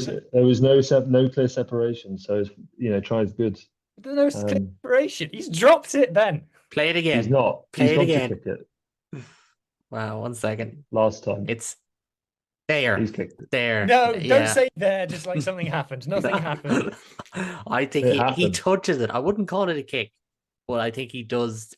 was no clear separation, so tries good. There's no separation. He's dropped it then. Play it again. He's not. Play it not again. To kick it. Wow, 1 second. Last time. It's there. He's kicked it. There. No, don't say there just like something happened. Nothing happened. I think he touches it. I wouldn't call it a kick, but I think he does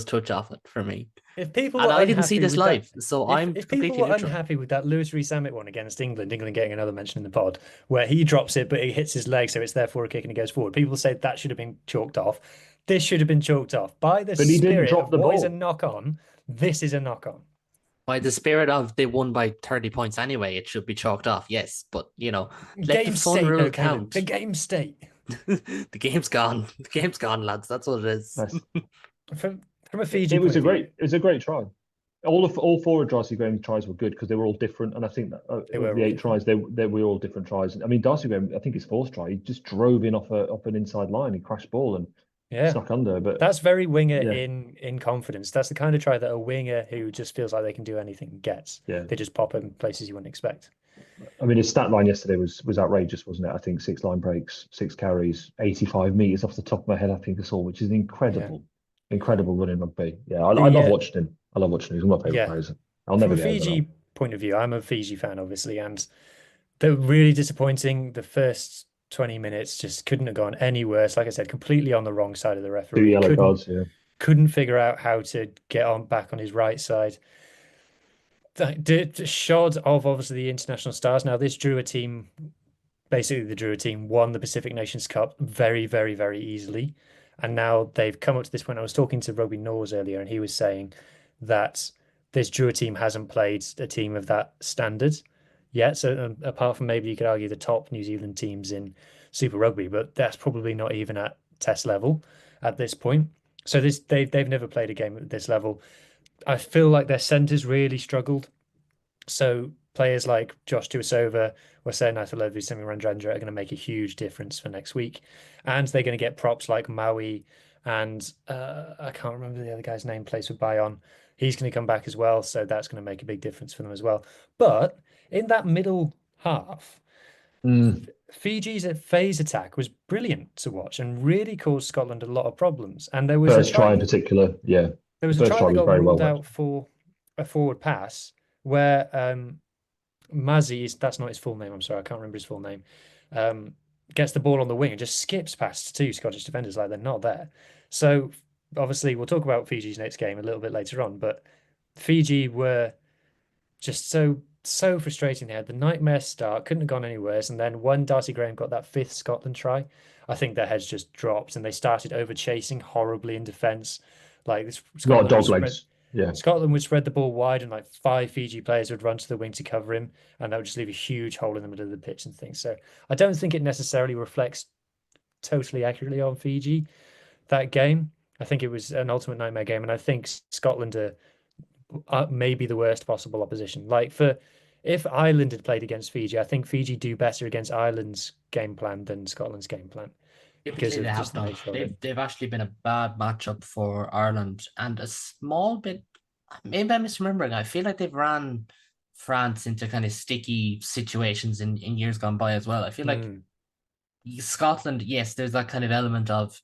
touch off it for me. If people and were I didn't see this live, that, so if people were unhappy with that Lewis Rees-Zammit one against England getting another mention in the pod, where he drops it but he hits his leg, so it's therefore a kick and he goes forward. People say that should have been chalked off. This should have been chalked off by the spirit of what is a knock on. This is a knock on. By the spirit of they won by 30 points anyway, it should be chalked off. Yes, but let the fun rule count. The game state. The game's gone. The game's gone, lads. That's what it is. From a Fiji, it was a great try. All 4 of Darcy Graham's tries were good because they were all different, and I think that the 8 tries they were all different tries. I mean, Darcy Graham, I think his 4th try, he just drove in off an inside line, he crashed ball and snuck under. But that's very winger in confidence. That's the kind of try that a winger who just feels like they can do anything gets. Yeah, they just pop in places you wouldn't expect. I mean, his stat line yesterday was outrageous, wasn't it? I think 6 line breaks, 6 carries, 85 meters off the top of my head. I think I saw, which is incredible running rugby. Yeah, I love watching him. I love watching him. He's one of my favorite players. I'll never From a Fiji point of view, I'm a Fiji fan, obviously, and they're really disappointing. The first 20 minutes just couldn't have gone any worse. Like I said, completely on the wrong side of the referee. 2 yellow cards, couldn't figure out how to get back on his right side. The shot of obviously the international stars. Now this Drua team, basically the Drua team won the Pacific Nations Cup very, very, very easily. And now they've come up to this point. I was talking to Rugby Norse earlier and he was saying that this Drua team hasn't played a team of that standard yet. So apart from maybe you could argue the top New Zealand teams in Super Rugby, but that's probably not even at test level at this point. So they've never played a game at this level. I feel like their centres really struggled. So players like Josh Tuasova, Wasena Natalevu, Semi Randrandra are going to make a huge difference for next week. And they're going to get props like Maui and I can't remember the other guy's name, plays for Bayonne. He's going to come back as well. So that's going to make a big difference for them as well. But in that middle half, Fiji's phase attack was brilliant to watch and really caused Scotland a lot of problems. And there was a try in particular, there was a try that got ruled out for a forward pass where Mazzi, that's not his full name, I'm sorry, I can't remember his full name, gets the ball on the wing and just skips past 2 Scottish defenders like they're not there. So obviously we'll talk about Fiji's next game a little bit later on, but Fiji were just so frustrating. They had the nightmare start, couldn't have gone any worse, and then when Darcy Graham got that 5th Scotland try, I think their heads just dropped and they started over chasing horribly in defence. Like this, Scotland dog legs. Scotland would spread the ball wide and like 5 Fiji players would run to the wing to cover him, and that would just leave a huge hole in the middle of the pitch and things. So I don't think it necessarily reflects totally accurately on Fiji, that game. I think it was an ultimate nightmare game, and I think Scotland are maybe the worst possible opposition. Like if Ireland had played against Fiji, I think Fiji do better against Ireland's game plan than Scotland's game plan. Because of just the nature of it. They've actually been a bad matchup for Ireland, and a small bit, maybe I'm misremembering, I feel like they've ran France into kind of sticky situations in years gone by as well. I feel like Scotland, yes, there's that kind of element of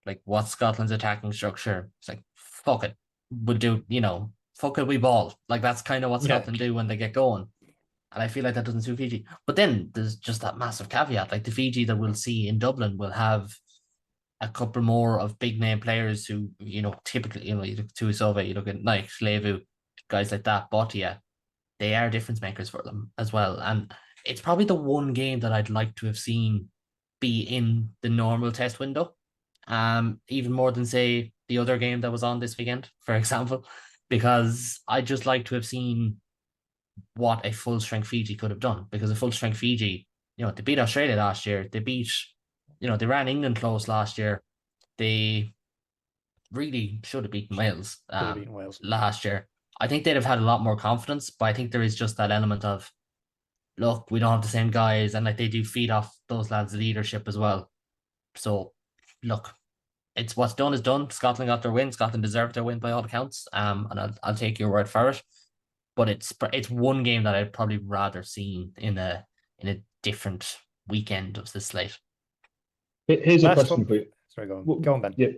like what's Scotland's attacking structure. It's like, fuck it, we'll do, fuck it, we ball. Like that's kind of what Scotland do when they get going. And I feel like that doesn't suit Fiji. But then there's just that massive caveat. Like the Fiji that we'll see in Dublin will have a couple more of big name players who, typically, you look at Tuisova, you look at Nike, Levu, guys like that, Botia. They are difference makers for them as well. And it's probably the one game that I'd like to have seen be in the normal test window. Even more than, say, the other game that was on this weekend, for example, because I just like to have seen what a full strength Fiji could have done. Because a full strength Fiji, they beat Australia last year. They beat, they ran England close last year. They really should have beaten Wales, last year. I think they'd have had a lot more confidence, but I think there is just that element of, look, we don't have the same guys, and like they do feed off those lads' leadership as well. So, look, it's what's done is done. Scotland got their win. Scotland deserved their win by all accounts. And I'll take your word for it. But it's one game that I'd probably rather seen in a different weekend of the slate. Here's a question for you. Sorry, go on, Ben. Yeah,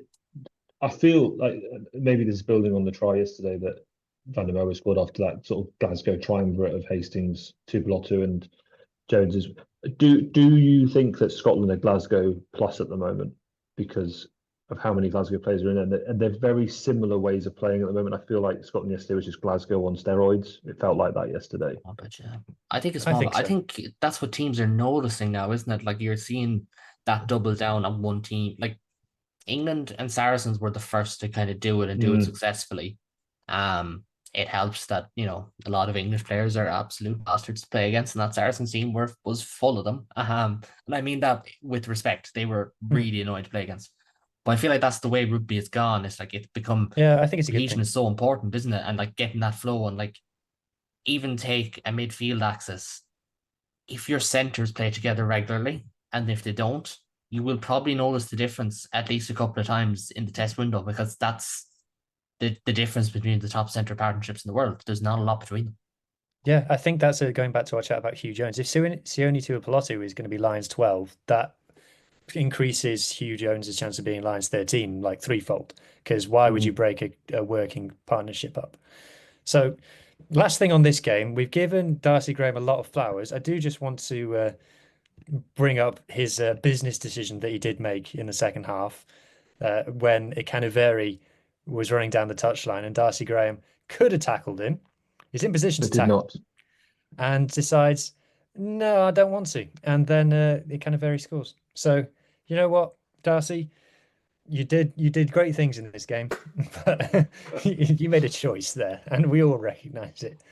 I feel like maybe this is building on the try yesterday that Van der Merwe scored after that sort of Glasgow triumvirate of Hastings, Tupelotu and Jones's. Do you think that Scotland are Glasgow plus at the moment because of how many Glasgow players are in there? And they're very similar ways of playing at the moment. I feel like Scotland yesterday was just Glasgow on steroids. It felt like that yesterday. But yeah, I think it's more. I think that's what teams are noticing now, isn't it? Like you're seeing that double down on one team. Like England and Saracens were the first to kind of do it and do it successfully. It helps that, a lot of English players are absolute bastards to play against, and that Saracens team was full of them. And I mean that with respect. They were really annoying to play against. But I feel like that's the way rugby has gone. It's like it's become I think it's a good cohesion thing. is so important, isn't it? And like getting that flow and like even take a midfield axis. If your centers play together regularly, and if they don't, you will probably notice the difference at least a couple of times in the test window, because that's the difference between the top centre partnerships in the world. There's not a lot between them. Yeah, I think that's going back to our chat about Hugh Jones. If Sione Tuipulotu is going to be Lions 12, that increases Hugh Jones's chance of being Lions 13 like threefold. Because why would you break a working partnership up? So, last thing on this game, we've given Darcy Graham a lot of flowers. I do just want to bring up his business decision that he did make in the second half when Ikanuveri was running down the touchline and Darcy Graham could have tackled him. He's in position to tackle and decides, no, I don't want to. And then Ikanuveri scores. So, you know what, Darcy? You did great things in this game, but you made a choice there, and we all recognise it.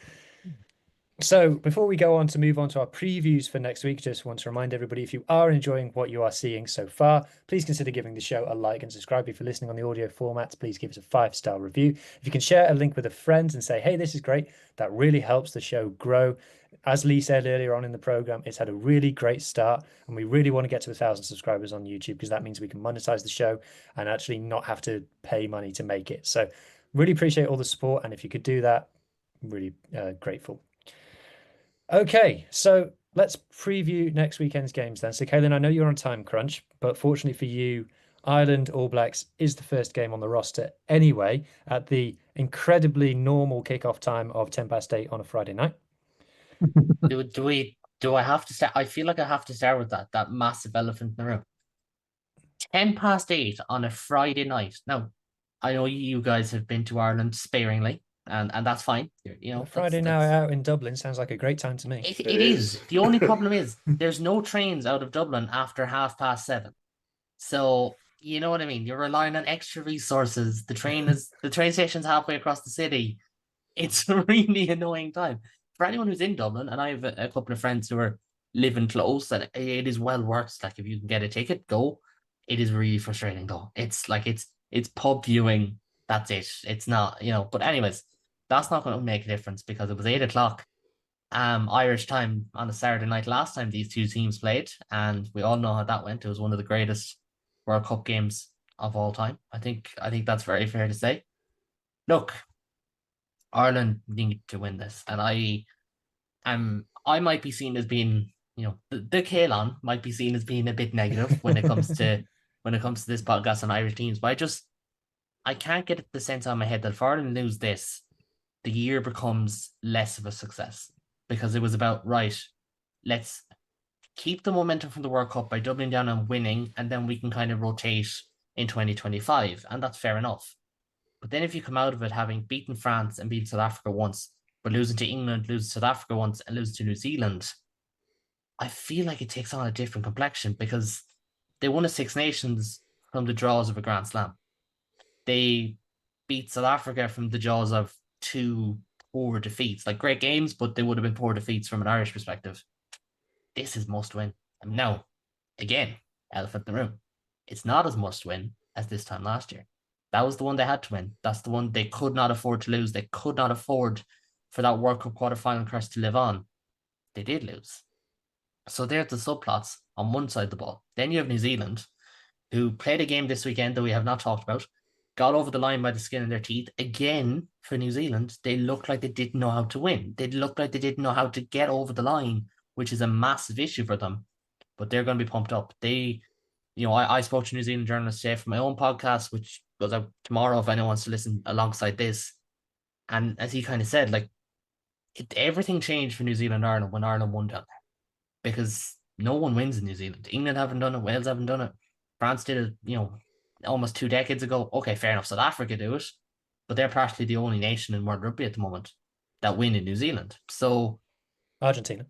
So before we go on to move on to our previews for next week, just want to remind everybody, if you are enjoying what you are seeing so far, please consider giving the show a like and subscribe. If you're listening on the audio format, please give us a 5-star review. If you can share a link with a friend and say, hey, this is great, that really helps the show grow. As Lee said earlier on in the program, it's had a really great start, and we really want to get to 1,000 subscribers on YouTube, because that means we can monetize the show and actually not have to pay money to make it. So really appreciate all the support, and if you could do that, really grateful. Okay, so let's preview next weekend's games then. So, Kaylin, I know you're on time crunch, but fortunately for you, Ireland All Blacks is the first game on the roster anyway, at the incredibly normal kickoff time of 8:10 on a Friday night. Do I have to start? I feel like I have to start with that massive elephant in the room. 8:10 on a Friday night. Now, I know you guys have been to Ireland sparingly. And that's fine. Friday night out in Dublin sounds like a great time to me. It is. The only problem is there's no trains out of Dublin after 7:30. So you know what I mean? You're relying on extra resources. The train station's halfway across the city. It's a really annoying time. For anyone who's in Dublin, and I have a couple of friends who are living close, and it is well worth, like, if you can get a ticket, go. It is really frustrating though. It's like it's pub viewing. That's it. It's not, but anyways. That's not going to make a difference, because it was 8:00 Irish time on a Saturday night last time these two teams played, and we all know how that went. It was one of the greatest World Cup games of all time. I think that's very fair to say. Look, Ireland need to win this, and I might be seen as being, the Kaelon might be seen as being a bit negative when it comes to this podcast on Irish teams, but I can't get the sense on my head that if Ireland lose this, the year becomes less of a success, because it was about, right, let's keep the momentum from the World Cup by doubling down on winning, and then we can kind of rotate in 2025, and that's fair enough. But then if you come out of it having beaten France and beaten South Africa once, but losing to England, losing to South Africa once, and losing to New Zealand, I feel like it takes on a different complexion, because they won a Six Nations from the draws of a Grand Slam. they beat South Africa from the jaws of 2 poor defeats. Like, great games, but they would have been poor defeats from an Irish perspective. This is must win. And now, again, elephant in the room. It's not as must win as this time last year. That was the one they had to win. That's the one they could not afford to lose. They could not afford for that World Cup quarterfinal crest to live on. They did lose. So there's the subplots on one side of the ball. Then you have New Zealand, who played a game this weekend that we have not talked about, got over the line by the skin of their teeth. Again, for New Zealand, they looked like they didn't know how to win. They looked like they didn't know how to get over the line, which is a massive issue for them. But they're going to be pumped up. I spoke to New Zealand journalists today for my own podcast, which goes out tomorrow if anyone wants to listen alongside this. And as he kind of said, like, everything changed for New Zealand Ireland when Ireland won down there, because no one wins in New Zealand. England haven't done it. Wales haven't done it. France did it, almost 2 decades ago. Okay, fair enough. South Africa do it, but they're practically the only nation in World Rugby at the moment that win in New Zealand. So Argentina.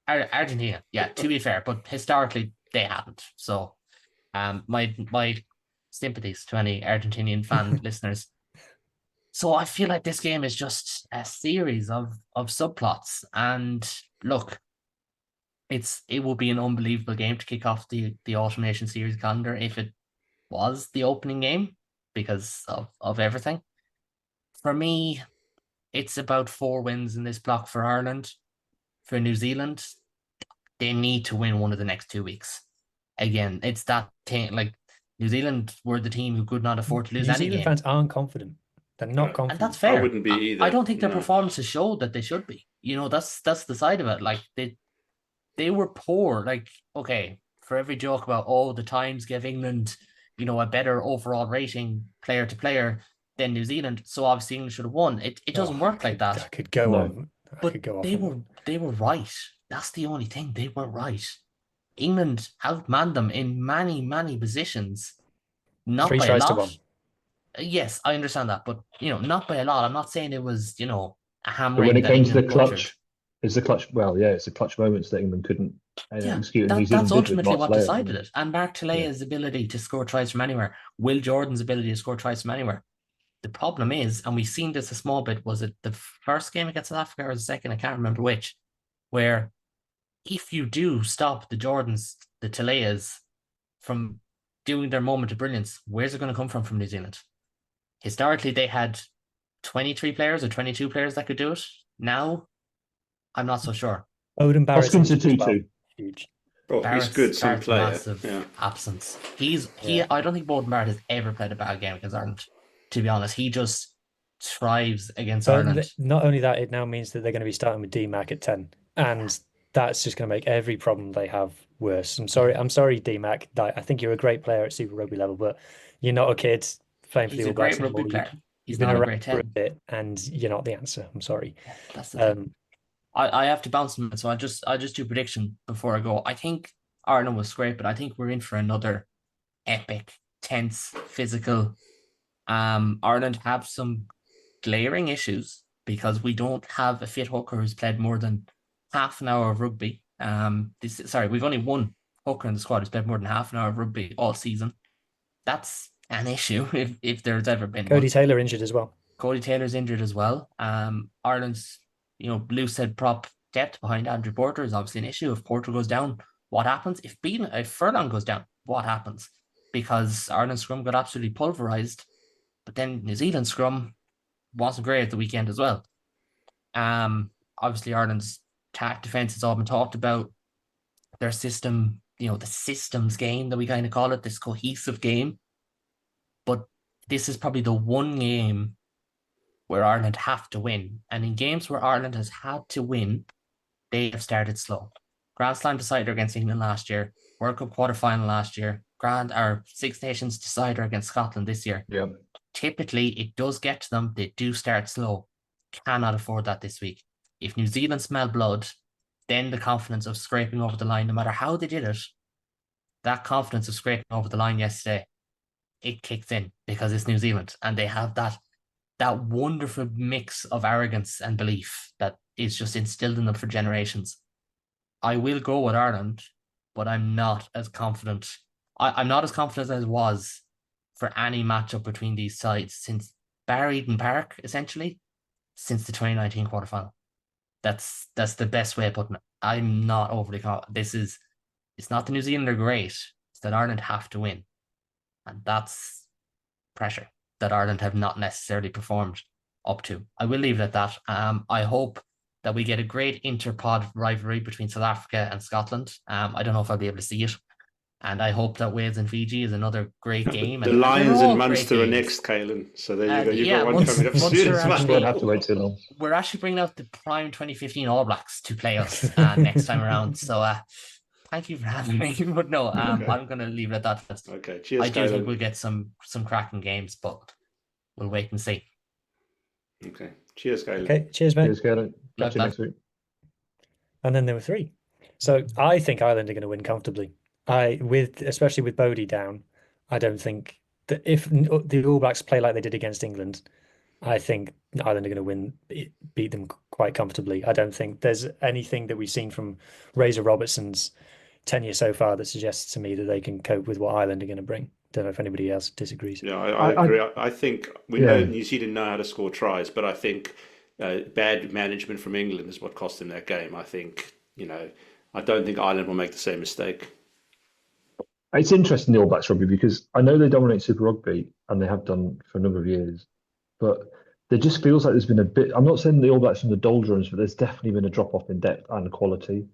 Argentina, yeah, to be fair, but historically they haven't. So my sympathies to any Argentinian fan listeners. So I feel like this game is just a series of subplots. And look, it will be an unbelievable game to kick off the Autumn Nation Series calendar if it was the opening game, because of everything. For me, it's about 4 wins in this block for Ireland. For New Zealand, they need to win one of the next 2 weeks. Again, it's that thing. Like, New Zealand were the team who could not afford to lose any game. New Zealand fans aren't confident. They're not confident. And that's fair. I wouldn't be either. I don't think their No. performances showed that they should be. That's the side of it. Like, they were poor. Like, okay, for every joke about, the Times give England, a better overall rating player to player than New Zealand, so obviously England should have won. It doesn't work like that. I could go on. But they were right. That's the only thing. They were right. England outmanned them in many, many positions. Not 3 by a tries to lot. 1. Yes, I understand that, but not by a lot. I'm not saying it was, a But hammering. when it that came to the England butchered. clutch, it's the clutch moments that England couldn't execute. And New Zealand That's did with ultimately Mark what Tlayer. decided it. And Mark Tlaier's ability to score tries from anywhere, Will Jordan's ability to score tries from anywhere. The problem is, and we've seen this a small bit, was it the first game against South Africa or the second? I can't remember which, where if you do stop the Jordans, the Tlaers from doing their moment of brilliance, where's it going to come from New Zealand? Historically, they had 23 players or 22 players that could do it. Now, I'm not so sure. Odin Barrett's Oscar's a injury as 2-2. well. Huge. Oh, he's good, some Barrett's player. massive Yeah. absence. I don't think Beauden Barrett has ever played a bad game against Ireland. To be honest, he just thrives against Ireland. Not only that, it now means that they're going to be starting with DMAC at 10, and that's just going to make every problem they have worse. I'm sorry, DMAC. I think you're a great player at Super Rugby level, but you're not a kid playing for the All Blacks. He's a great rugby player. He's You've been not a around great for a 10. bit, and you're not the answer. I'm sorry. Yeah, that's the thing. I have to bounce them, so I just do prediction before I go. I think Ireland was great, but I think we're in for another epic, tense, physical. Ireland have some glaring issues because we don't have a fit hooker who's played more than half an hour of rugby. We've only one hooker in the squad who's played more than half an hour of rugby all season. That's an issue if there's ever been Cody one. Taylor injured as well. Cody Taylor's injured as well. Ireland's loose head prop depth behind Andrew Porter is obviously an issue. If Porter goes down, what happens? If Furlong goes down, what happens? Because Ireland's scrum got absolutely pulverized, but then New Zealand's scrum wasn't great at the weekend as well. Obviously Ireland's attack defense has all been talked about. Their system, the systems game that we kind of call it, this cohesive game. But this is probably the one game where Ireland have to win. And in games where Ireland has had to win, they have started slow. Grand Slam decider against England last year, World Cup quarterfinal last year, Six Nations decider against Scotland this year. Yeah. Typically, it does get to them. They do start slow. Cannot afford that this week. If New Zealand smell blood, then the confidence of scraping over the line, no matter how they did it, that confidence of scraping over the line yesterday, it kicks in because it's New Zealand and they have that wonderful mix of arrogance and belief that is just instilled in them for generations. I will go with Ireland, but I'm not as confident. I'm not as confident as I was for any matchup between these sides since Barry Eden Park, essentially, since the 2019 quarterfinal. That's the best way of putting it. I'm not overly confident. It's not the New Zealand are great. It's that Ireland have to win. And that's pressure that Ireland have not necessarily performed up to. I will leave it at that. I hope that we get a great interpod rivalry between South Africa and Scotland. I don't know if I'll be able to see it. And I hope that Wales and Fiji is another great game. The Lions and Munster are next, Caelan. So there you go. You've got one coming up soon as well. Won't have to wait too long. We're actually bringing out the prime 2015 All Blacks to play us next time around. So thank you for having me. But no, Okay. I'm going to leave it at that. Okay, cheers, I do think Caelan. we'll get some cracking games, but we'll wait and see. Okay, cheers, Caelan. Okay, cheers, mate. Cheers, Galen. Catch you Bye. next week. And then there were 3. So I think Ireland are going to win comfortably. Especially with Bodie down, I don't think that if the All Blacks play like they did against England, I think Ireland are going to beat them quite comfortably. I don't think there's anything that we've seen from Razor Robertson's tenure so far that suggests to me that they can cope with what Ireland are going to bring. Don't know if anybody else disagrees. Yeah, I agree. I think we know New Zealand know how to score tries, but I think bad management from England is what cost them that game. I think, I don't think Ireland will make the same mistake. It's interesting, the All Blacks rugby, because I know they dominate Super Rugby and they have done for a number of years, but there just feels like there's been a bit. I'm not saying the All Blacks from the doldrums, but there's definitely been a drop off in depth and quality.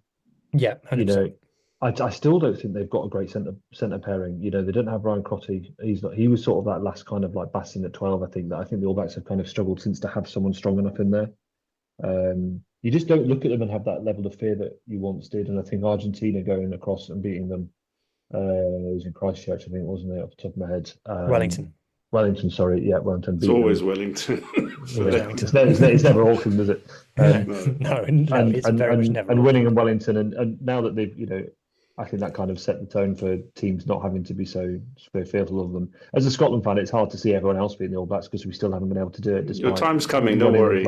Yeah, 100%. I still don't think they've got a great centre pairing. They don't have Ryan Crotty. He was sort of that last kind of like bastion at 12. I think the All Blacks have kind of struggled since to have someone strong enough in there. You just don't look at them and have that level of fear that you once did. And I think Argentina going across and beating them. It was in Christchurch, I think, wasn't it, off the top of my head? Wellington, sorry. Yeah, Wellington. It's always Wellington. It's never Auckland, is it? No, it's very much never. And winning in Wellington, and now that they've, I think that kind of set the tone for teams not having to be so fearful of them. As a Scotland fan, it's hard to see everyone else being the All Blacks because we still haven't been able to do it. Your time's coming, don't worry.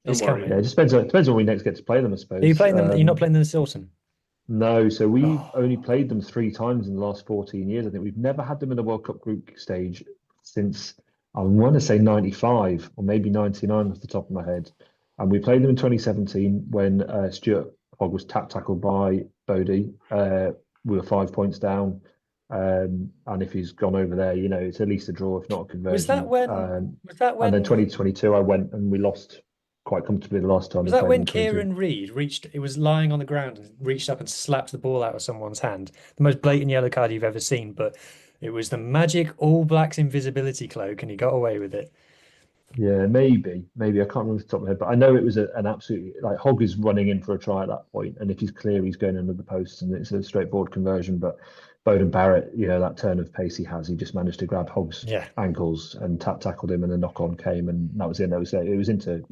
It's coming. Yeah, it just depends when we next get to play them, I suppose. Are you playing them? You're not playing them this autumn? No, so we've only played them 3 times in the last 14 years. I think we've never had them in the World Cup group stage since, I want to say 95 or maybe 99 off the top of my head. And we played them in 2017 when Stuart Hogg was tackled by Bodie. We were 5 points down. And if he's gone over there, it's at least a draw, if not a conversion. Was that when? And then 2022, I went and we lost quite comfortably the last time. Was that when Kieran Reid was lying on the ground and reached up and slapped the ball out of someone's hand? The most blatant yellow card you've ever seen, but it was the magic All Blacks invisibility cloak and he got away with it. Yeah, maybe. I can't remember off the top of my head, but I know it was an absolutely, like, Hogg is running in for a try at that point, and if he's clear, he's going under the posts, and it's a straightforward conversion. But Bowden Barrett, that turn of pace he has, he just managed to grab Hogg's ankles and tackled him, and the knock on came, and that was it. It was into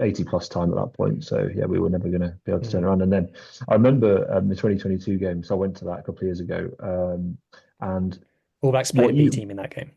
80 plus time at that point. So yeah, we were never going to be able to turn around. And then I remember the 2022 game, so I went to that a couple of years ago, and All Blacks played B team in that game.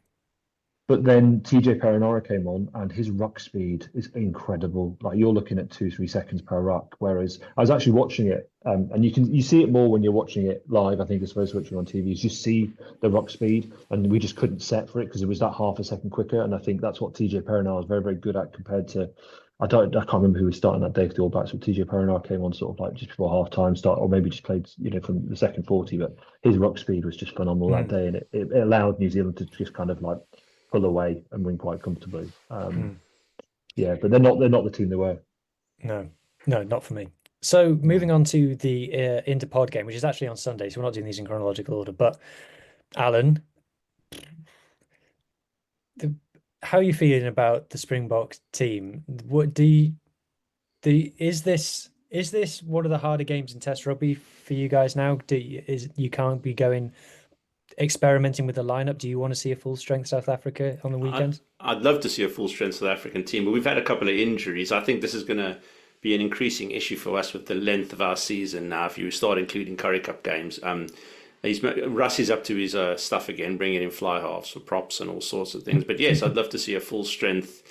But then TJ Perenara came on, and his ruck speed is incredible. Like, you're looking at 2-3 seconds per ruck. Whereas I was actually watching it, and you see it more when you're watching it live. I think as opposed to watching on TV, you just see the ruck speed, and we just couldn't set for it because it was that half a second quicker. And I think that's what TJ Perenara is very, very good at compared to. I can't remember who was starting that day for the All Blacks, but TJ Perenara came on sort of like just before half time start, or maybe just played from the second 40. But his ruck speed was just phenomenal that day, and it allowed New Zealand to just kind of like pull away and win quite comfortably. Yeah, but they're not the team they were. No, not for me. So moving on to the Interpod game, which is actually on Sunday, so we're not doing these in chronological order. But Alan, how are you feeling about the Springboks team? What is this one of the harder games in Test rugby for you guys now? You can't be going experimenting with the lineup? Do you want to see a full strength South Africa on the weekend? I'd love to see a full strength South African team, but we've had a couple of injuries. I think this is going to be an increasing issue for us with the length of our season now. If you start including Currie Cup games, Russ is up to his stuff again, bringing in fly halves for props and all sorts of things. But yes, I'd love to see a full strength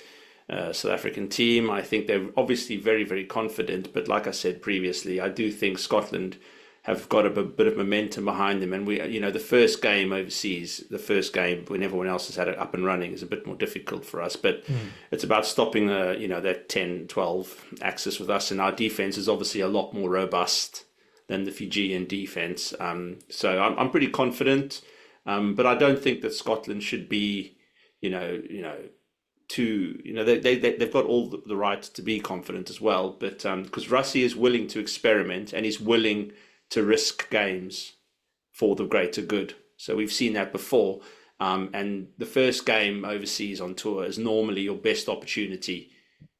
South African team. I think they're obviously very, very confident, but like I said previously, I do think Scotland have got a bit of momentum behind them. And we, the first game overseas, the first game when everyone else has had it up and running is a bit more difficult for us. But it's about stopping that 10-12 axis with us. And our defense is obviously a lot more robust than the Fijian defense. So I'm pretty confident. But I don't think that Scotland should be, they've got all the right to be confident as well. But because Rassie is willing to experiment and he's willing to risk games for the greater good. So we've seen that before. And the first game overseas on tour is normally your best opportunity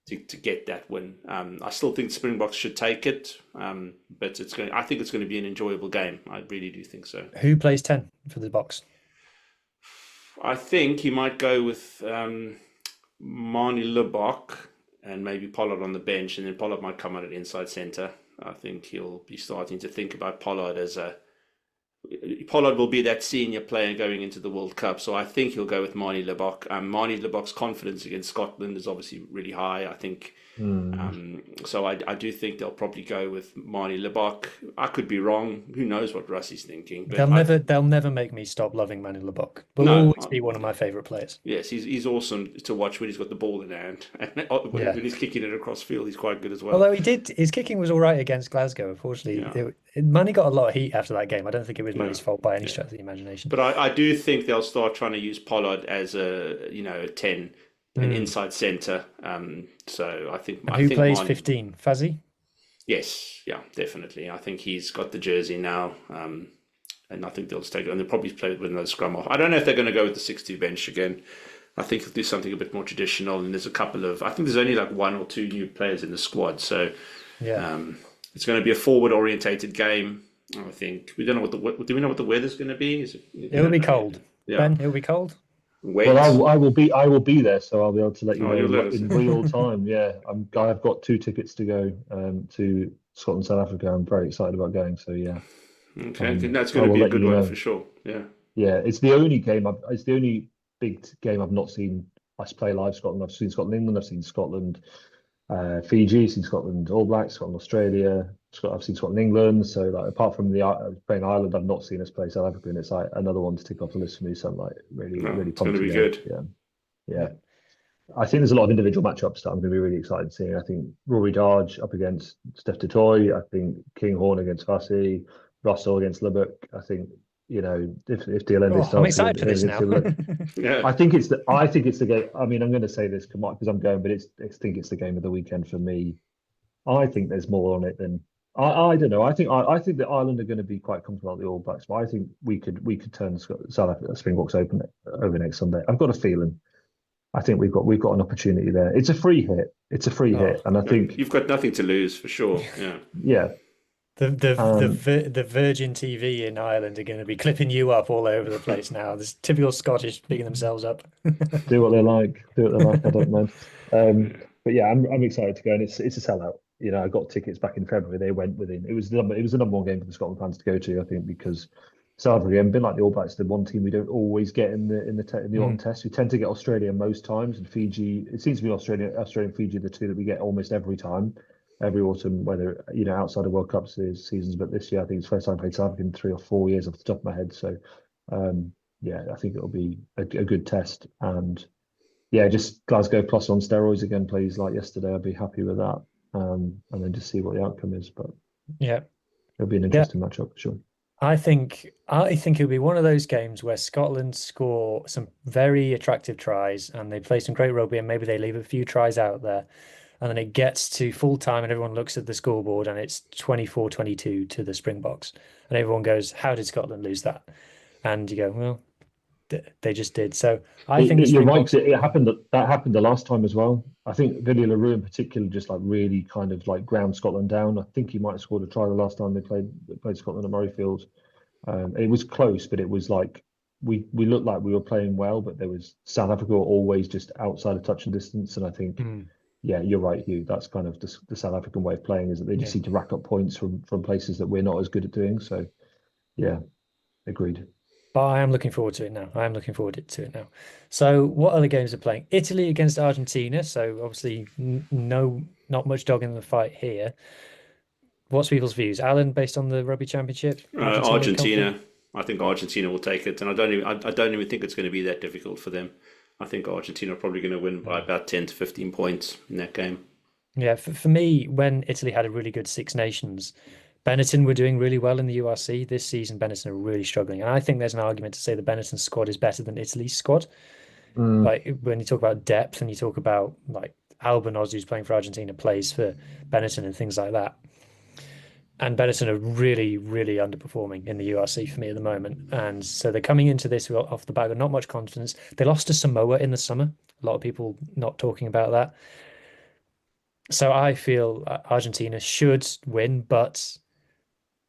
to get that win. I still think Springboks should take it, but I think it's going to be an enjoyable game. I really do think so. Who plays 10 for the Boks? I think he might go with Marnie Lubbock and maybe Pollard on the bench, and then Pollard might come out at inside centre. I think he'll be starting to think about Pollard Pollard will be that senior player going into the World Cup, so I think he'll go with Marnie Lubbock. Marnie Lubbock's confidence against Scotland is obviously really high, I think. So I do think they'll probably go with Marnie Lubbock. I could be wrong. Who knows what Rassie's thinking? But they'll never make me stop loving Marnie Lubbock. Will always be one of my favourite players. Yes, he's awesome to watch when he's got the ball in hand. And when he's kicking it across field, he's quite good as well. Although his kicking was all right against Glasgow. Unfortunately, Marnie got a lot of heat after that game. I don't think it was Marnie's fault by any stretch of the imagination. But I do think they'll start trying to use Pollard as a 10. An inside centre. So I think. And who plays 15? Fuzzy? Yes, yeah, definitely. I think he's got the jersey now, and I think they'll take it. And they'll probably play with another scrum off. I don't know if they're going to go with the 6-2 bench again. I think they'll do something a bit more traditional. And there's a couple of. I think there's only like 1 or 2 new players in the squad. So it's going to be a forward orientated game. I think we don't know do we know what the weather's going to be? It'll be cold. Yeah. Ben, it'll be cold. Wait. Well, I will be there, so I'll be able to let you know in real time. Yeah, I've got 2 tickets to go to Scotland, South Africa. I'm very excited about going. So yeah. Okay, I think that's going to be a good one for sure. Yeah. Yeah, it's the only game. It's the only big game I've not seen us play live. Scotland. I've seen Scotland, England. I've seen Scotland, Fiji. Seen Scotland, All Blacks. Scotland, Australia. I've seen Scotland, England. So like, apart from playing Ireland, I've not seen us play South Africa, and it's like another one to tick off the list for me. So I'm like really pumped. It's going to be good. Yeah. I think there's a lot of individual matchups that I'm going to be really excited seeing. I think Rory Darge up against Steph Dutoy. I think Kinghorn against Fassi. Russell against Lubbock. I think if DLN starts. I'm excited for this now. Yeah. I think it's the game. I mean, I'm going to say this because I'm going, but I think it's the game of the weekend for me. I think there's more on it than. I don't know. I think that Ireland are going to be quite comfortable at the All Blacks, but I think we could turn South Africa Springboks open over next Sunday. I've got a feeling. I think we've got an opportunity there. It's a free hit. And I think you've got nothing to lose for sure. Yeah. Yeah. The Virgin TV in Ireland are going to be clipping you up all over the place now. This typical Scottish bigging themselves up. Do what they like. I don't mind. But yeah, I'm excited to go, and it's a sellout. I got tickets back in February. They went within. It was the number one game for the Scotland fans to go to. I think because South Africa, been like the All Blacks, the one team we don't always get in the autumn test. We tend to get Australia most times, and Fiji. It seems to be Australia and Fiji the two that we get almost every time, every autumn. Whether outside of World Cup seasons, but this year I think it's the first time I played South Africa in 3 or 4 years off the top of my head. So I think it'll be a good test. And yeah, just Glasgow plus on steroids again, please. Like yesterday, I'd be happy with that. And then just see what the outcome is. But yeah, it'll be an interesting matchup for sure. I think it'll be one of those games where Scotland score some very attractive tries and they play some great rugby, and maybe they leave a few tries out there, and then it gets to full time and everyone looks at the scoreboard and it's 24-22 to the Springboks, and everyone goes, how did Scotland lose that? And you go, well, they just did. So I think you're right. It happened. That happened the last time as well. I think Villiers LaRue in particular just like really kind of like ground Scotland down. I think he might have scored a try the last time they played Scotland at Murrayfield. It was close, but it was like we looked like we were playing well, but there was South Africa were always just outside of touch and distance. And I think, yeah, you're right, Hugh. That's kind of the South African way of playing, is that they just seem to rack up points from places that we're not as good at doing. So, yeah, agreed. But I am looking forward to it now. So what other games are playing? Italy against Argentina. So obviously not much dog in the fight here. What's people's views? Alan, based on the Rugby Championship? Argentina. confident? I think Argentina will take it, and I don't even think it's going to be that difficult for them. I think Argentina are probably going to win by about 10 to 15 points in that game. Yeah, for me, when Italy had a really good Six Nations, Benetton were doing really well in the URC. This season, Benetton are really struggling. And I think there's an argument to say the Benetton squad is better than Italy's squad. Mm. Like when you talk about depth and you talk about like Alban who's playing for Argentina, plays for Benetton and things like that. And Benetton are really, really underperforming in the URC for me at the moment. And so they're coming into this off the back of not much confidence. They lost to Samoa in the summer. A lot of people not talking about that. So I feel Argentina should win, but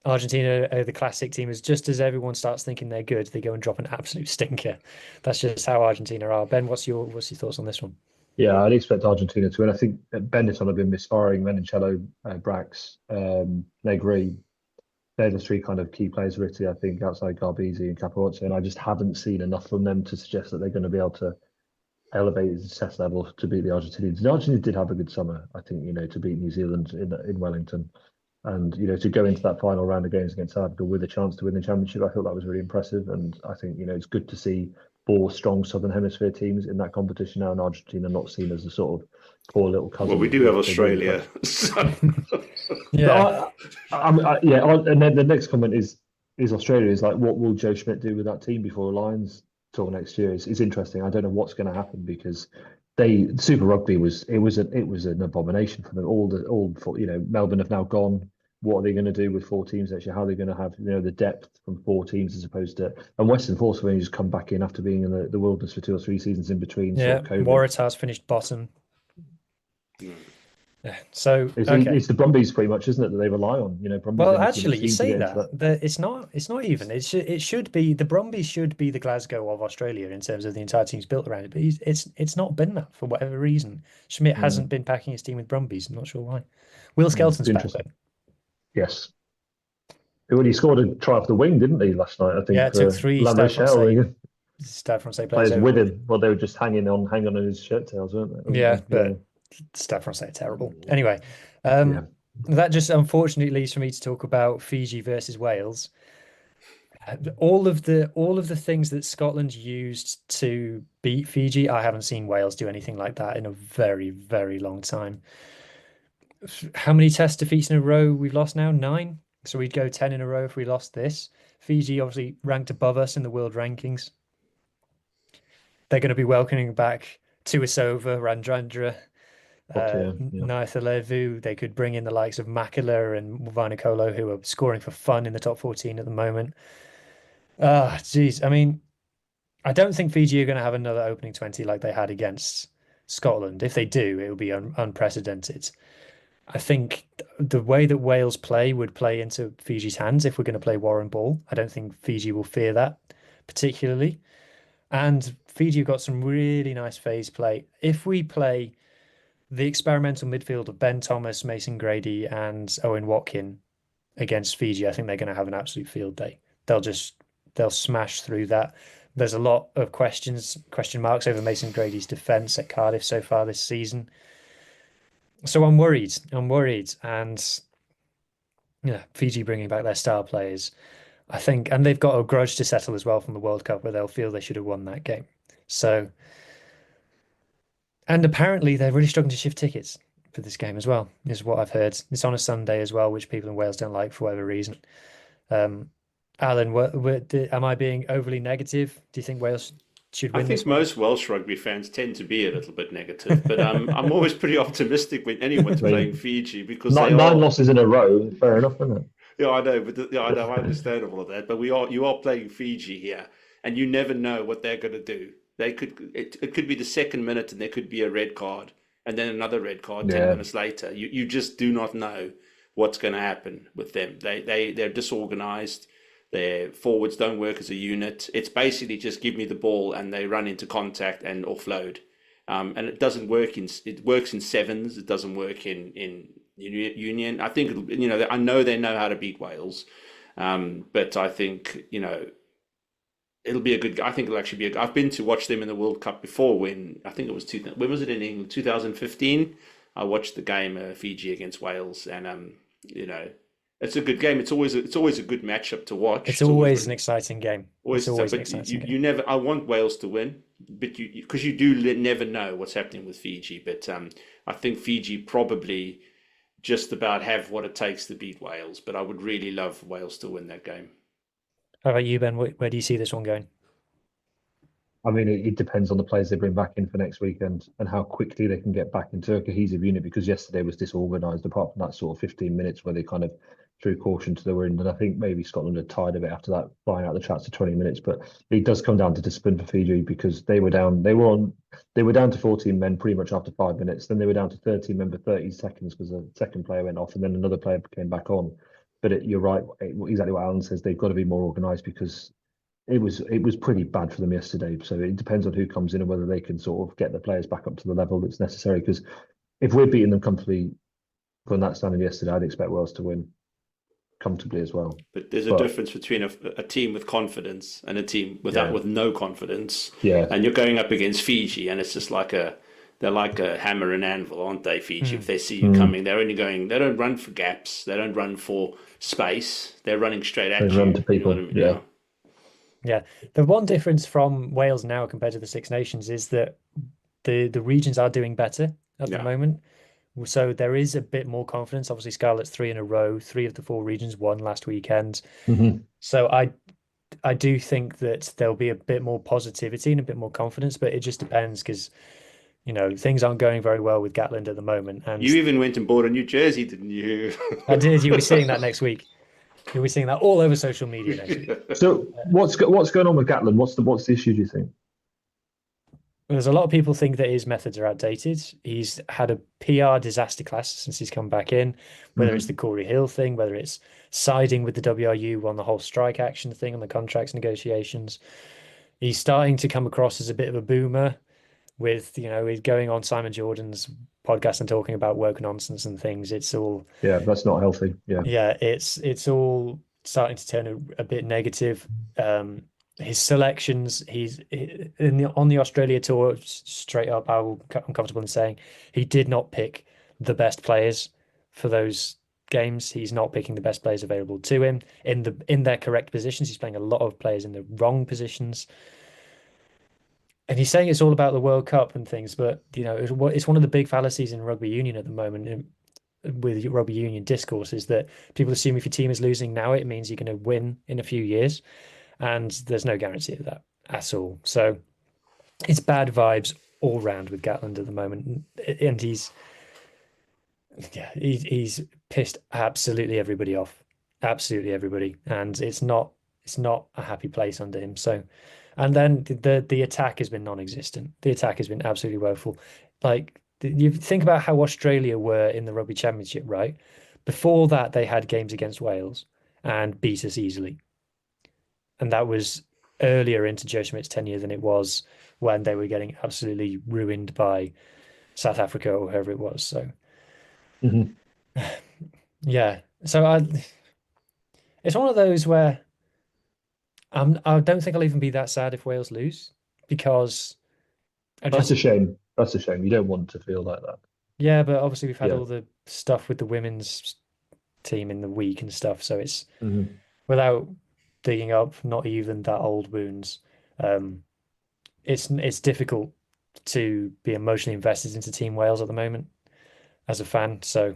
Argentina are the classic team. Is just as everyone starts thinking they're good, they go and drop an absolute stinker. That's just how Argentina are. Ben, what's your thoughts on this one? Yeah, I'd expect Argentina to win. I think Benetton have been misfiring. Menincello, Brax, Negri. They're the three kind of key players for Italy, I think, outside Garbisi and Capozzo. And I just haven't seen enough from them to suggest that they're going to be able to elevate the success level to beat the Argentinians. The Argentinians did have a good summer, I think, to beat New Zealand in Wellington. And, to go into that final round of games against South Africa with a chance to win the championship, I thought that was really impressive. And I think, it's good to see four strong Southern Hemisphere teams in that competition now, and Argentina not seen as a sort of poor little cousin. Well, we do have Australia. So. Yeah. And then the next comment is Australia is like, what will Joe Schmidt do with that team before the Lions tour next year? It's interesting. I don't know what's going to happen because Super Rugby was an abomination for them. Melbourne have now gone. What are they going to do with four teams next year? How are they going to have the depth from four teams as opposed to Western Force have only just come back in after being in the wilderness for 2 or 3 seasons in between. Yeah, sort of Waratahs finished bottom. Yeah, so it's the Brumbies pretty much, isn't it, that they rely on? Brumbies. Well, actually, you say that it's not even. It should be the Brumbies should be the Glasgow of Australia in terms of the entire team's built around it. But it's not been that for whatever reason. Schmidt hasn't been packing his team with Brumbies. I'm not sure why. Will Skelton's back though. Yes. He scored a try off the wing, didn't he, last night? I think. Yeah, it took 3 Stade Francais players with him. Well, they were just hanging on his shirt tails, weren't they? Yeah, but Stade Francais are terrible. Anyway, that just unfortunately leaves for me to talk about Fiji versus Wales. All of the things that Scotland used to beat Fiji, I haven't seen Wales do anything like that in a very, very long time. How many test defeats in a row we've lost now? 9. So we'd go 10 in a row if we lost this. Fiji obviously ranked above us in the world rankings. They're going to be welcoming back Tuisova, Randrandra, Naithalevu. They could bring in the likes of Makela and Vainikolo, who are scoring for fun in the top 14 at the moment. Geez. I mean, I don't think Fiji are going to have another opening 20 like they had against Scotland. If they do, it will be unprecedented. I think the way that Wales play would play into Fiji's hands if we're going to play Warren ball. I don't think Fiji will fear that particularly. And Fiji have got some really nice phase play. If we play the experimental midfield of Ben Thomas, Mason Grady, and Owen Watkin against Fiji, I think they're going to have an absolute field day. They'll smash through that. There's a lot of question marks over Mason Grady's defence at Cardiff so far this season. So I'm worried. And Fiji bringing back their star players, I think, and they've got a grudge to settle as well from the World Cup where they'll feel they should have won that game. So, and apparently they're really struggling to shift tickets for this game as well, is what I've heard. It's on a Sunday as well, which people in Wales don't like for whatever reason. Alan, am I being overly negative? Do you think Wales should win? I think most Welsh rugby fans tend to be a little bit negative, but I'm always pretty optimistic when anyone's playing Fiji because nine losses in a row. Fair enough, isn't it? Yeah, I know, but I understand all of that. But you are playing Fiji here, and you never know what they're going to do. It could be the second minute, and there could be a red card, and then another red card 10 minutes later. You just do not know what's going to happen with them. They're disorganized. Their forwards don't work as a unit. It's basically just give me the ball and they run into contact and offload. And it doesn't work it works in sevens. It doesn't work in union. I think I know they know how to beat Wales, but I think it'll be a good. I think it'll actually be. I've been to watch them in the World Cup before. When I think it was when was it in England? 2015. I watched the game Fiji against Wales, and It's a good game. It's always a good matchup to watch. It's always an exciting game. Always, it's always an but exciting you game. never. I want Wales to win, but because you do never know what's happening with Fiji. But I think Fiji probably just about have what it takes to beat Wales. But I would really love Wales to win that game. How about you, Ben? Where do you see this one going? I mean, it depends on the players they bring back in for next weekend and how quickly they can get back into a cohesive unit, because yesterday was disorganised apart from that sort of 15 minutes where they kind of threw caution to the wind. And I think maybe Scotland had tired of it after that, flying out the traps to 20 minutes. But it does come down to discipline for Fiji, because they were down to 14 men pretty much after 5 minutes. Then they were down to 13 men for 30 seconds because the second player went off and then another player came back on. But you're right, exactly what Alan says. They've got to be more organised, because it was pretty bad for them yesterday. So it depends on who comes in and whether they can sort of get the players back up to the level that's necessary. Because if we're beating them comfortably from that standard yesterday, I'd expect Wales to win comfortably as well. But there's a difference between a team with confidence and a team with no confidence. Yeah. And you're going up against Fiji, and it's just they're like a hammer and anvil, aren't they, Fiji? If they see you coming, they don't run for gaps, they don't run for space, they're running straight at you. They run to people. You know what I mean? Yeah. The one difference from Wales now compared to the Six Nations is that the regions are doing better at the moment. So there is a bit more confidence. Obviously, Scarlet's 3 in a row, 3 of the 4 regions won last weekend. So I do think that there'll be a bit more positivity and a bit more confidence, but it just depends, because things aren't going very well with Gatland at the moment. And you even went and bought a new jersey, didn't you? I did. You'll be seeing that next week. You'll be seeing that all over social media next week. So what's going on with Gatland? What's the issue, do you think? There's a lot of people think that his methods are outdated. He's had a PR disaster class since he's come back in, whether it's the Corey Hill thing, whether it's siding with the WRU on the whole strike action thing, on the contracts negotiations. He's starting to come across as a bit of a boomer with, he's going on Simon Jordan's podcast and talking about woke nonsense and things. It's all... Yeah, that's not healthy. Yeah. Yeah, it's all starting to turn a bit negative. His selections, on the Australia tour, straight up, I'm comfortable in saying he did not pick the best players for those games. He's not picking the best players available to him in their correct positions. He's playing a lot of players in the wrong positions. And he's saying it's all about the World Cup and things, but it's one of the big fallacies in rugby union at the moment with rugby union discourse, is that people assume if your team is losing now, it means you're going to win in a few years. And there's no guarantee of that at all. So it's bad vibes all round with Gatland at the moment. And he's pissed absolutely everybody off. Absolutely everybody. And it's not a happy place under him. So, and then the attack has been non-existent. The attack has been absolutely woeful. Like, you think about how Australia were in the Rugby Championship, right? Before that, they had games against Wales and beat us easily. And that was earlier into Joe Schmidt's tenure than it was when they were getting absolutely ruined by South Africa or whoever it was. So, yeah. So it's one of those where I don't think I'll even be that sad if Wales lose, because That's a shame. That's a shame. You don't want to feel like that. Yeah, but obviously we've had all the stuff with the women's team in the week and stuff. So it's without digging up not even that old wounds, it's difficult to be emotionally invested into Team Wales at the moment as a fan. So,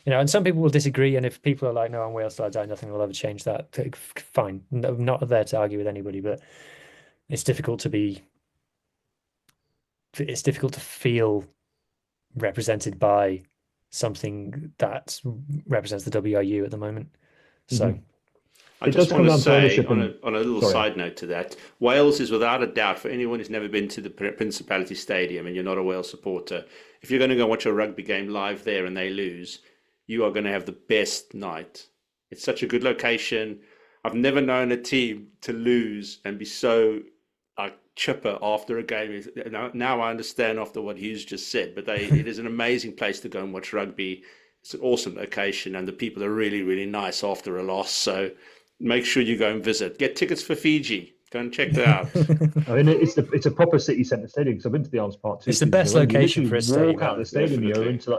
and some people will disagree, and if people are like, no, I'm Wales till I die, nothing will ever change that, fine. I'm not there to argue with anybody, but it's difficult to feel represented by something that represents the WRU at the moment. So I just want to say, on a little side note to that, Wales is without a doubt, for anyone who's never been to the Principality Stadium and you're not a Wales supporter, if you're going to go watch a rugby game live there and they lose, you are going to have the best night. It's such a good location. I've never known a team to lose and be so chipper after a game. Now I understand after what Hughes just said, but it is an amazing place to go and watch rugby. It's an awesome location, and the people are really, really nice after a loss. So make sure you go and visit. Get tickets for Fiji. Go and check that out. I mean, it's a proper city centre stadium, because I've been to the Arms Park too. It's the best location for a stadium. Walk out the stadium, you're into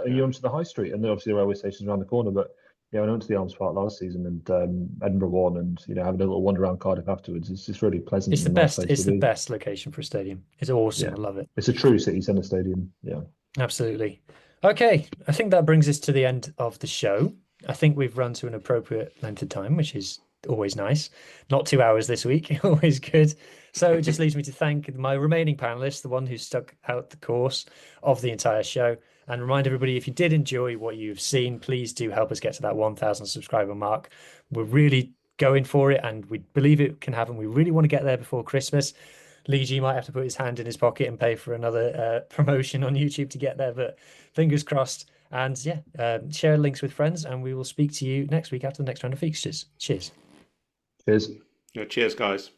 the high street, and then obviously the railway station's around the corner. But Yeah, I went to the Arms Park last season, and Edinburgh won, and having a little wander around Cardiff afterwards. It's just really pleasant. It's the and a nice best. place It's to the be. best location for a stadium. It's awesome. Yeah. I love it. It's a true city centre stadium. Yeah. Absolutely. Okay, I think that brings us to the end of the show. I think we've run to an appropriate length of time, which is always nice. Not 2 hours this week, always good. So it just leaves me to thank my remaining panelists, the one who stuck out the course of the entire show, and remind everybody, if you did enjoy what you've seen, please do help us get to that 1,000 subscriber mark. We're really going for it, and we believe it can happen. We really want to get there before Christmas. Lee G might have to put his hand in his pocket and pay for another promotion on YouTube to get there, but fingers crossed. And yeah, share links with friends, and we will speak to you next week after the next round of fixtures. Cheers. Cheers. Cheers, guys.